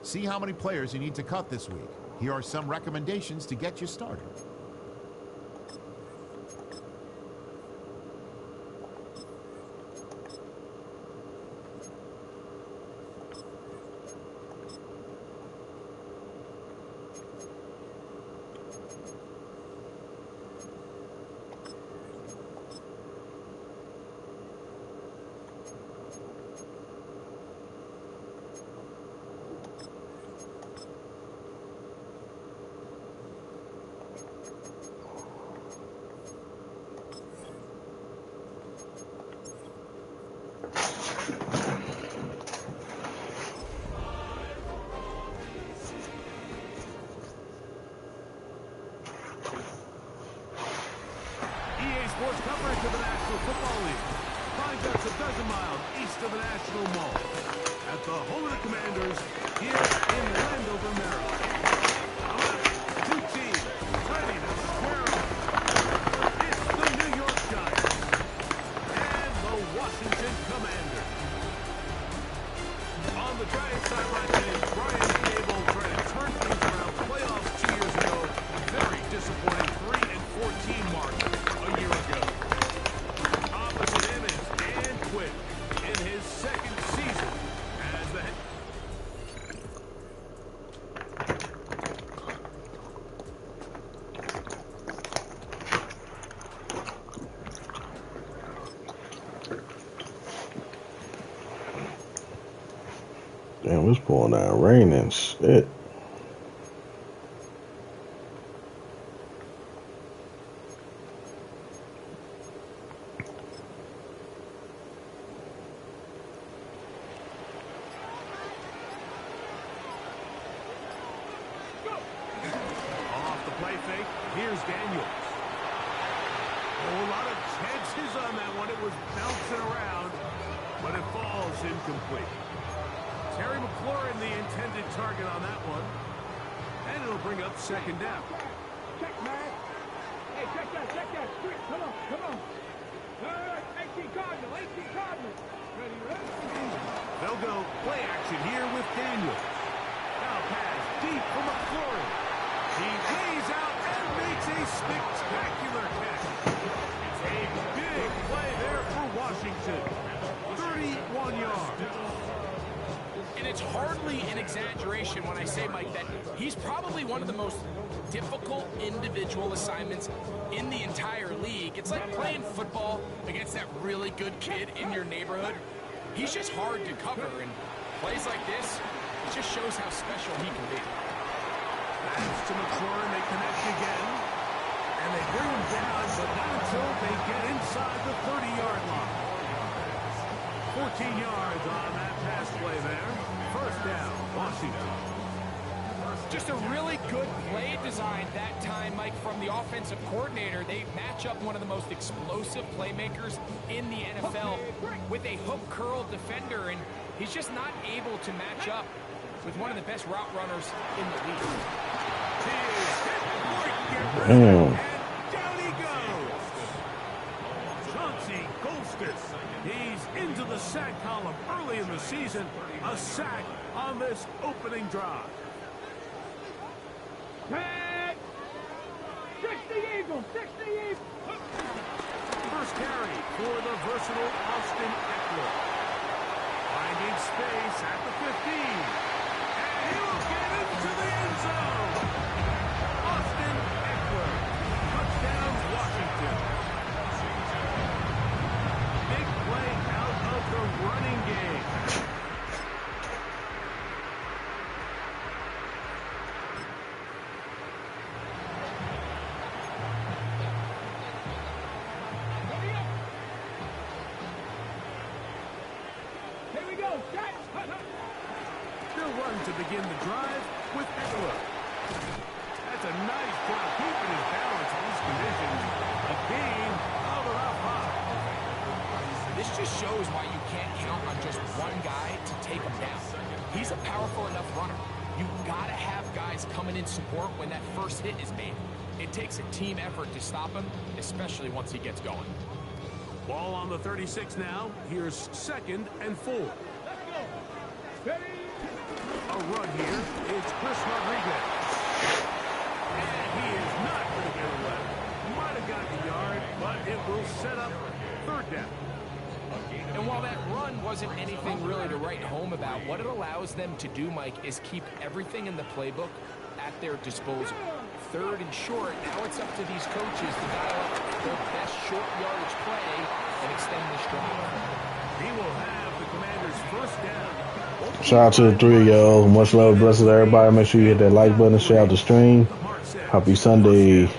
See how many players you need to cut this week. Here are some recommendations to get you started. Sports coverage of the National Football League finds us a dozen miles east of the National Mall at the home of the Commanders here in Landover, Maryland. Two teams ready to square up. It's the New York Giants and the Washington Commanders. On the Giants sideline is Brian Cable trying to turn things around. Playoffs 2 years ago, very disappointing 3-14 mark a year ago. Opposite him is Dan Quinn in his second season Damn, it's pouring down raining. Shit. Off the play fake. Here's Daniels. Oh, a lot of chances on that one. It was bouncing around, but it falls incomplete. Terry McLaurin, the intended target on that one. And it'll bring up second down. Check, man. Hey, check that, check that. Come on, come on. All right, 18 Cardinal, 18 Cardinal. Ready, ready? They'll go play action here with Daniels. Now pass deep for McLaurin. He lays out and makes a spectacular catch. It's a big play there for Washington. 31 yards. And it's hardly an exaggeration when I say, Mike, that he's probably one of the most difficult individual assignments in the entire league. It's like playing football against that really good kid in your neighborhood. He's just hard to cover, and plays like this, it just shows how special he can be. Pass to McLaurin, they connect again. And they bring him down, but not until they get inside the 30-yard line. 14 yards on that pass play there. First down, Washington. Just a really good play design that time, Mike, from the offensive coordinator. They match up one of the most explosive playmakers in the NFL with a hook curl defender, and he's just not able to match up with one of the best route runners in the league. Damn. And down he goes. Chauncey Golston. He's into the sack column early in the season. A sack on this opening drive. Tag! 60 Eagles, 60 Eagles. First carry for the versatile Austin Eckler. Finding space at the 15. And he will get into the end zone. Austin Eckler. Touchdown, Washington. Big play out of the running game. Here we go, set. They'll run to begin the drive with Eckler. That's a nice job keeping his balance in these conditions. A gain of about 5. This just shows why you can't count on just one guy to take him down. He's a powerful enough runner. You gotta have guys coming in support when that first hit is made. It takes a team effort to stop him, especially once he gets going. Ball on the 36 now. Here's 2nd and 4. Let's go. Ready? A run here. It's Chris Rodriguez. And he is not going to get away. Might have got the yard, but it will set up 3rd down. And while that run wasn't anything really to write home about, what it allows them to do, Mike, is keep everything in the playbook at their disposal. 3rd and short, now it's up to these coaches to dial up their best short yardage play and extend this drive. He will have the Commanders' first down. Shout out to the 3 of y'all. Much love, blessings to everybody. Make sure you hit that like button. Share out the stream. Happy Sunday.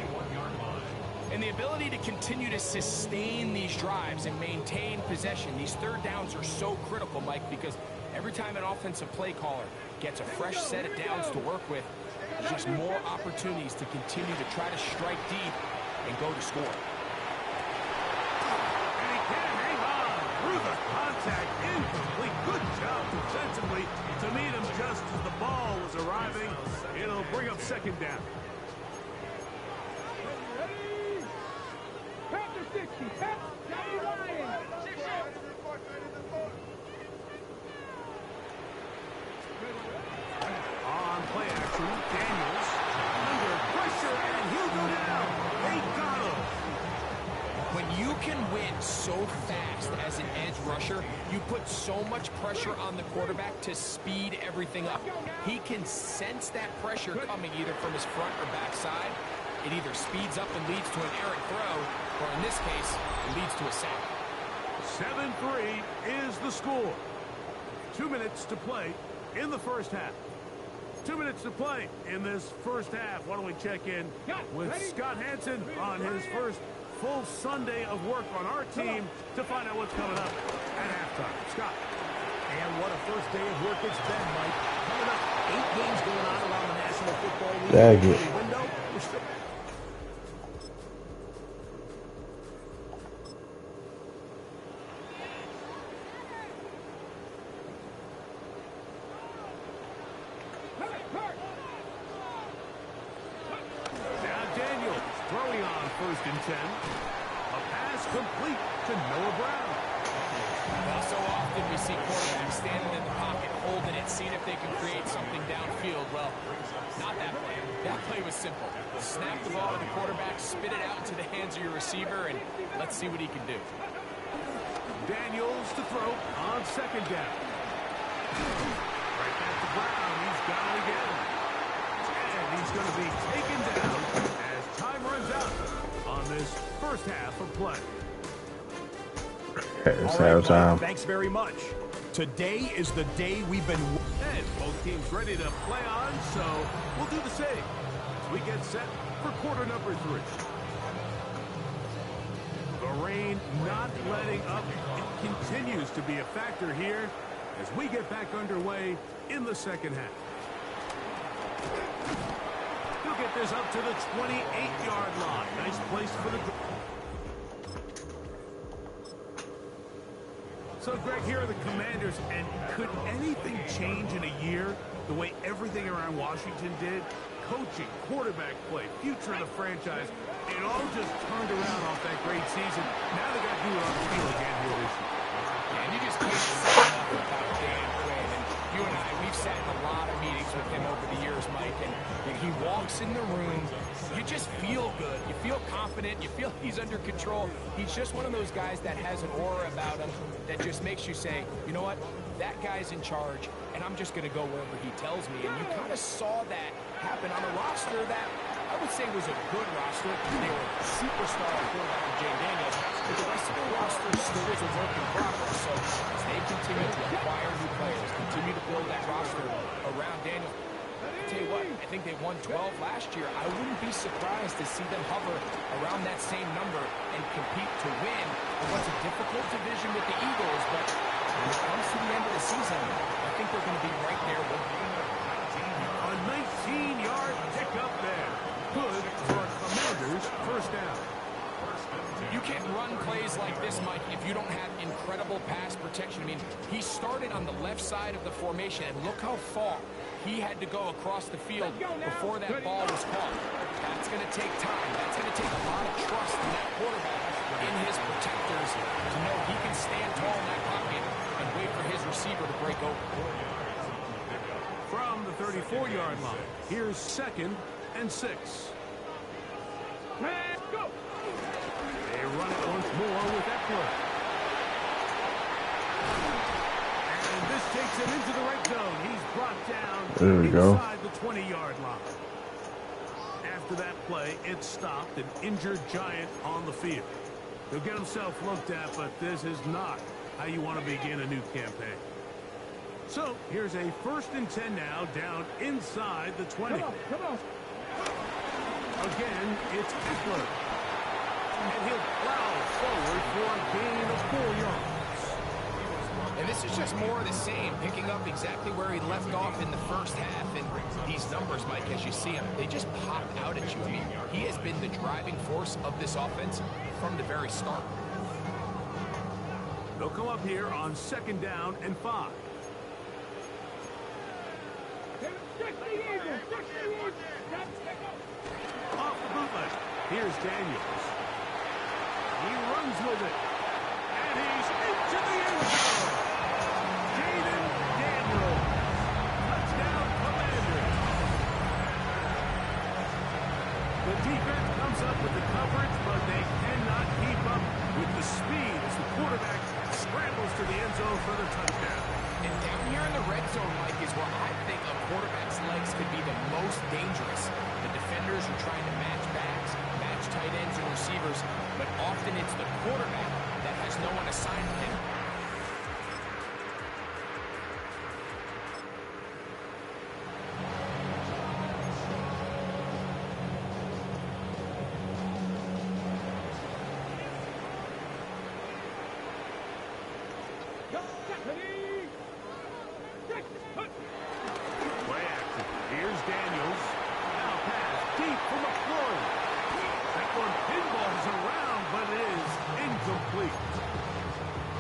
And the ability to continue to sustain these drives and maintain possession, these 3rd downs are so critical, Mike, because every time an offensive play caller gets a fresh set of downs to work with, there's just more opportunities to continue to try to strike deep and go to score. And he can hang on through the contact. Incomplete. Good job defensively to meet him just as the ball was arriving. It'll bring up 2nd down. Ready? Panther 60, Panther, Johnny Ryan. On play action, Daniels under pressure, and he'll go down. They got him. When you can win so fast as an edge rusher, you put so much pressure on the quarterback to speed everything up. He can sense that pressure coming either from his front or back side. It either speeds up and leads to an errant throw, or in this case, it leads to a sack. 7-3 is the score. 2 minutes to play in the first half. 2 minutes to play in this first half. Why don't we check in with Scott Hansen on his first full Sunday of work on our team to find out what's coming up at halftime. Scott. And what a first day of work it's been, Mike. Coming up, 8 games going on around the National Football League. Dang it. Window. We're still Now Daniels throwing on 1st and 10. A pass complete to Noah Brown. Well, so often we see quarterbacks standing in the pocket, holding it, seeing if they can create something downfield. Well, not that play. That play was simple. Snap the ball to the quarterback, spit it out into the hands of your receiver, and let's see what he can do. Daniels to throw on 2nd down. Right back to Brown. He's got it again. And he's going to be taken down as time runs out on this first half of play. It's all right, halftime. Mike, thanks very much. Today is the day we've been. And both teams ready to play on, so we'll do the same as we get set for quarter number 3. The rain not letting up. It continues to be a factor here as we get back underway in the second half. He'll get this up to the 28-yard line. Nice place for the... So, Greg, here are the Commanders, and could anything change in a year the way everything around Washington did? Coaching, quarterback play, future of the franchise, it all just turned around off that great season. Now they got to do it on the field again here this year. And you just can't say enough about Dan Quinn. And you and I, we've sat in a lot of meetings with him over the years, Mike, and he walks in the room, you just feel good. You feel confident. You feel he's under control. He's just one of those guys that has an aura about him that just makes you say, you know what, that guy's in charge, and I'm just going to go wherever he tells me. And you kind of saw that happen on a roster that I would say was a good roster. They were a superstar quarterback of Jay Daniels, but the rest of the roster still is a work in progress. So as they continue to acquire new players, continue to build that roster around Daniels, I tell you what, I think they won 12 last year. I wouldn't be surprised to see them hover around that same number and compete to win in what's a difficult division with the Eagles. But when it comes to the end of the season, I think they're going to be right there with them. A 19-yard pickup there. Good for a Commanders first down. You can't run plays like this, Mike, if you don't have incredible pass protection. I mean, he started on the left side of the formation, and look how far he had to go across the field before that ball was caught. That's going to take time. That's going to take a lot of trust in that quarterback, in his protectors, to know he can stand tall in that pocket and wait for his receiver to break open. From the 34-yard line, here's 2nd and 6. Let's go. They run it once more with that play. And this takes him into the red zone. He's brought down inside the 20-yard line. After that play, it stopped an injured Giant on the field. He'll get himself looked at, but this is not how you want to begin a new campaign. So here's a 1st and 10 now, down inside the 20. Come on. Again, it's Eckler. And he'll plow forward for a gain of 4 yards. And this is just more of the same, picking up exactly where he left off in the first half. And these numbers, Mike, as you see them, they just pop out at you. I mean, he has been the driving force of this offense from the very start. They'll come up here on 2nd down and 5. Off the bootleg. Here's Daniels. He runs with it. And he's into the end zone. Jaden Daniels. Touchdown, Commanders. The defense comes up with the coverage, but they cannot keep up with the speed as the quarterback scrambles to the end zone for the touchdown. And down here in the red zone, Mike, is where I think a quarterback's legs could be the most dangerous. The defenders are trying to match backs, match tight ends and receivers, but often it's the quarterback that has no one assigned to him. Play action. Here's Daniels. Now pass deep for McCrory. That one pinballs around, but it is incomplete.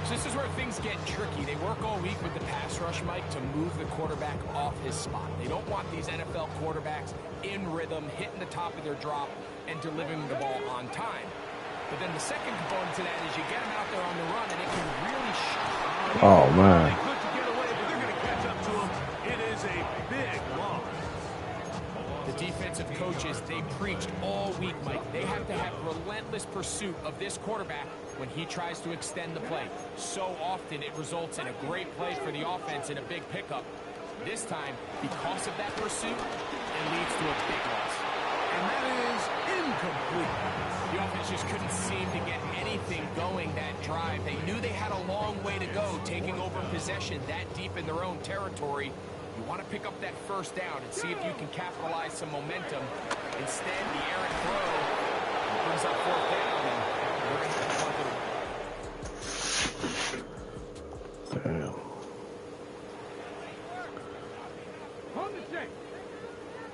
So this is where things get tricky. They work all week with the pass rush, Mike, to move the quarterback off his spot. They don't want these NFL quarterbacks in rhythm, hitting the top of their drop, and delivering the ball on time. But then the second component to that is you get them out there on the run, and it can really shock. Oh, man. Good to get away, but they're going to catch up to him. It is a big loss. The defensive coaches, they preached all week, Mike. They have to have relentless pursuit of this quarterback when he tries to extend the play. So often it results in a great play for the offense and a big pickup. This time, because of that pursuit, it leads to a big loss. And that is incomplete. The offense just couldn't seem to get anything going that drive. They knew they had a long way to go, taking over possession that deep in their own territory. You want to pick up that first down and see if you can capitalize some momentum. Instead, the errant throw brings up fourth down, and we're going to have to Damn.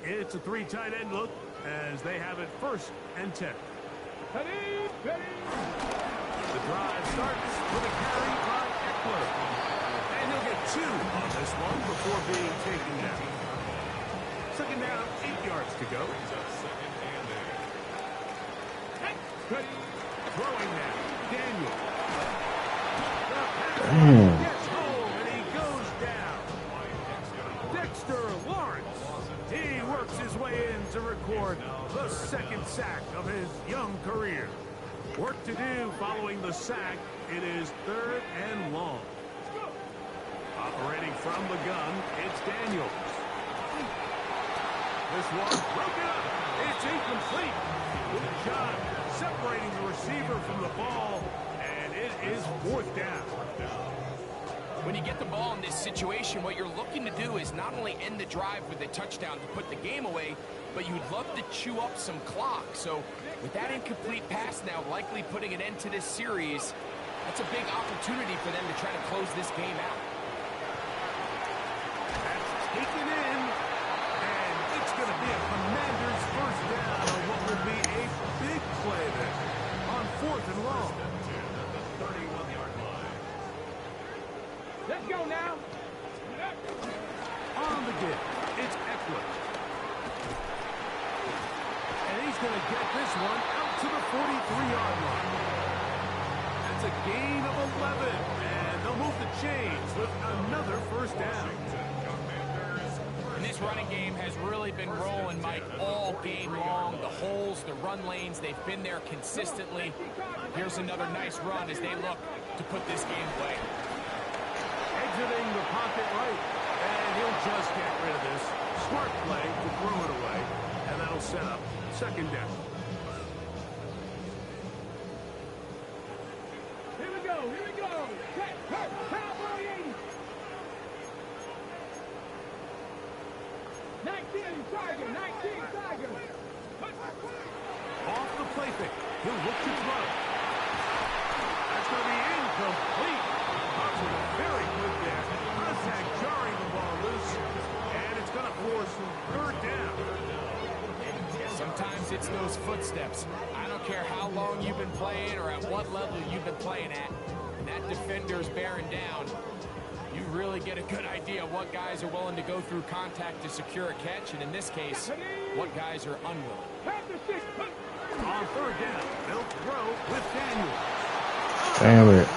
It's a three tight end look as they have it 1st and 10. The drive starts with a carry by Eckler. And he'll get 2 on this one before being taken down. 2nd down, 8 yards to go. Throwing now, Daniel. Damn. Gets home and he goes down. Dexter Lawrence. He works his way in to record the 2nd sack of his young career. Work to do following the sack. It is 3rd and long. Operating from the gun, it's Daniels. This one broken up. It's incomplete. Good job separating the receiver from the ball, and it is 4th down. When you get the ball in this situation, what you're looking to do is not only end the drive with a touchdown to put the game away, but you'd love to chew up some clock. So with that incomplete pass now likely putting an end to this series, that's a big opportunity for them to try to close this game out. That's taken in, and it's going to be a Commander's 1st down on what will be a big play there on 4th and long. Let's go now. On the give, it's Eckler. And he's going to get this one out to the 43-yard line. That's a gain of 11, and they'll move the chains with another 1st down. And this running game has really been rolling, Mike, all game long. The holes, the run lanes, they've been there consistently. Here's another nice run as they look to put this game away. Exiting the pocket right, and he'll just get rid of this. Smart play to throw it away, and that'll set up 2nd down. Here we go. Cowboy 80. 19 Tiger. Off the play fake, he'll look to throw. That's going to be incomplete. Very good there. Contact jarring the ball loose, and it's going to force 3rd down. Sometimes it's those footsteps. I don't care how long you've been playing or at what level you've been playing at. And that defender's bearing down. You really get a good idea of what guys are willing to go through contact to secure a catch, and in this case, what guys are unwilling. On 3rd down, they'll throw with Daniel. Damn it.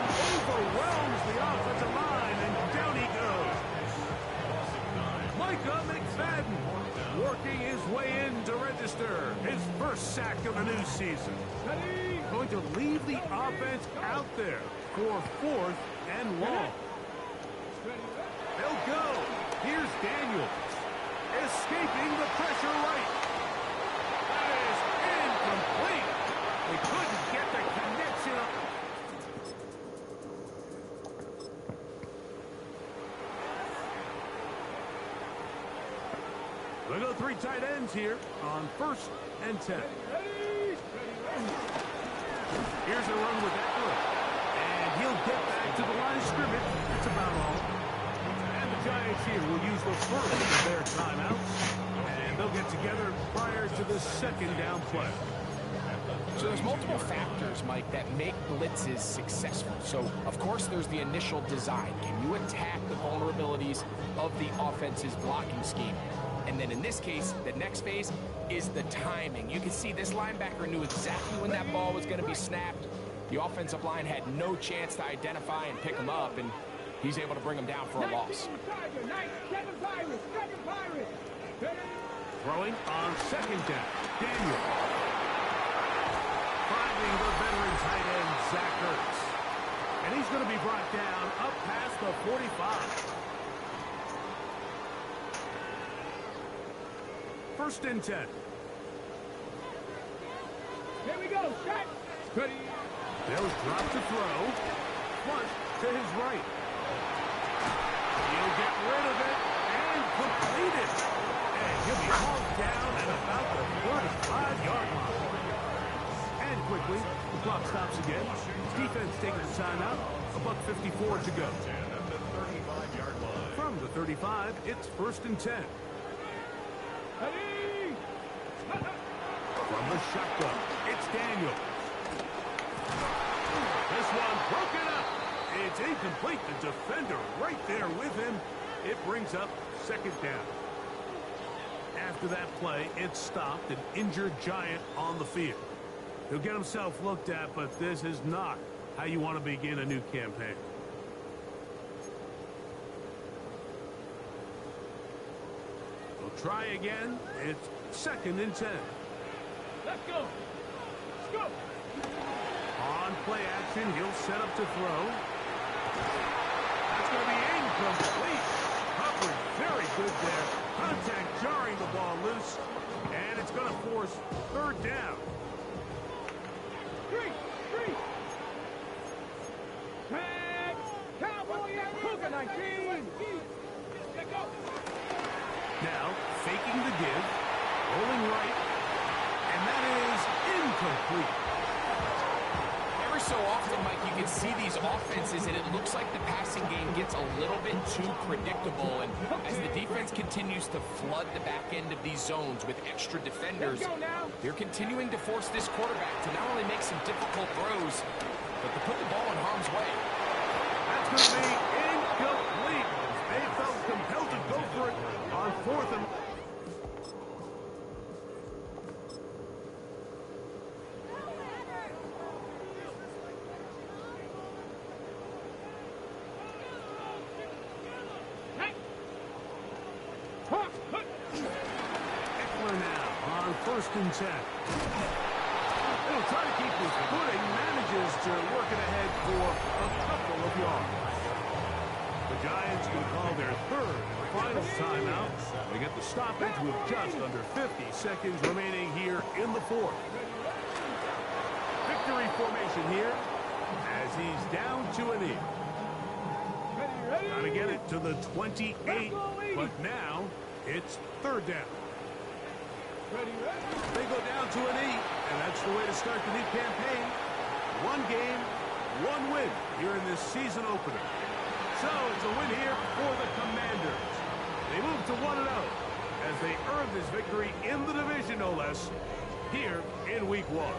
Overwhelms the offensive line, and down he goes. Micah McFadden working his way in to register his 1st sack of the new season. Going to leave the offense out there for 4th and long. They'll go. Here's Daniels. Escaping the pressure right. That is incomplete. They couldn't get the connection up. They'll go 3 tight ends here on 1st and 10. Here's a run with Eckler. And he'll get back to the line of scrimmage here will use the first of their timeouts, and they'll get together prior to the second down play. So there's multiple factors, Mike, that make blitzes successful. So, of course, there's the initial design. Can you attack the vulnerabilities of the offense's blocking scheme? And then in this case, the next phase is the timing. You can see this linebacker knew exactly when that ball was going to be snapped. The offensive line had no chance to identify and pick him up, and he's able to bring him down for a loss. Throwing on second down, Daniel. Finding the veteran tight end, Zach Ertz. And he's going to be brought down up past the 45. First and 10. Here we go, shot. Ready. They'll drop to throw. One to his right. He'll get rid of it and complete it. And he'll be hauled down at about the 35-yard line. And quickly, the clock stops again. Defense taking the timeout. $1:54 to go. From the 35, it's first and 10. From the shotgun, it's Daniel. This one broken up. It's incomplete. The defender right there with him. It brings up second down. After that play, it stopped an injured Giant on the field. He'll get himself looked at, but this is not how you want to begin a new campaign. We'll try again. It's second and 10. Let's go. Let's go. On play action, he'll set up to throw. That's going to be incomplete. Coverage very good there. Contact jarring the ball loose. And it's going to force third down. Three. Tag. Cowboy and Cougar 19. Let go. Now, faking the give. Rolling right. And that is incomplete. Every so often, Mike, you can see these offenses, and it looks like the passing game gets a little bit too predictable. And as the defense continues to flood the back end of these zones with extra defenders, they're continuing to force this quarterback to not only make some difficult throws, but to put the ball in harm's way. That's going to be incomplete. They felt compelled to go for it on fourth and... Eckler now on first and 10. He'll try to keep his footing, manages to work it ahead for a couple of yards. The Giants will call their third and final timeout. They get the stoppage with just under 50 seconds remaining here in the fourth. Victory formation here as he's down to a knee. Trying to get it to the 28, but now it's third down. They go down to an 8, and that's the way to start the new campaign. One game, one win here in this season opener. So it's a win here for the Commanders. They move to 1-0 as they earn this victory in the division, no less, here in Week 1.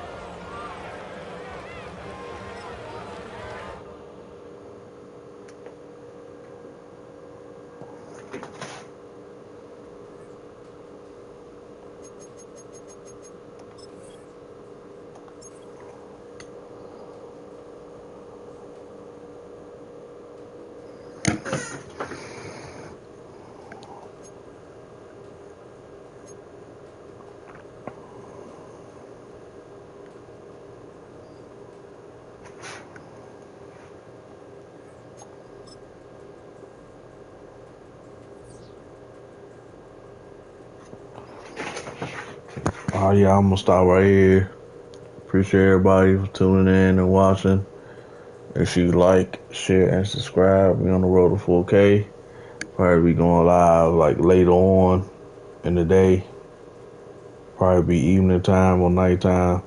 Oh yeah, I'm gonna stop right here. Appreciate everybody for tuning in and watching. Make sure you like, share, and subscribe. We on the road to 4K. Probably be going live like later on in the day. Probably be evening time or nighttime.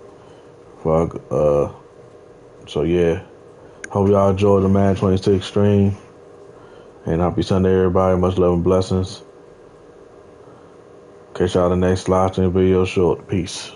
So yeah. Hope y'all enjoy the Madden 26 stream. And happy Sunday, everybody. Much love and blessings. Catch y'all the next live stream video short. Peace.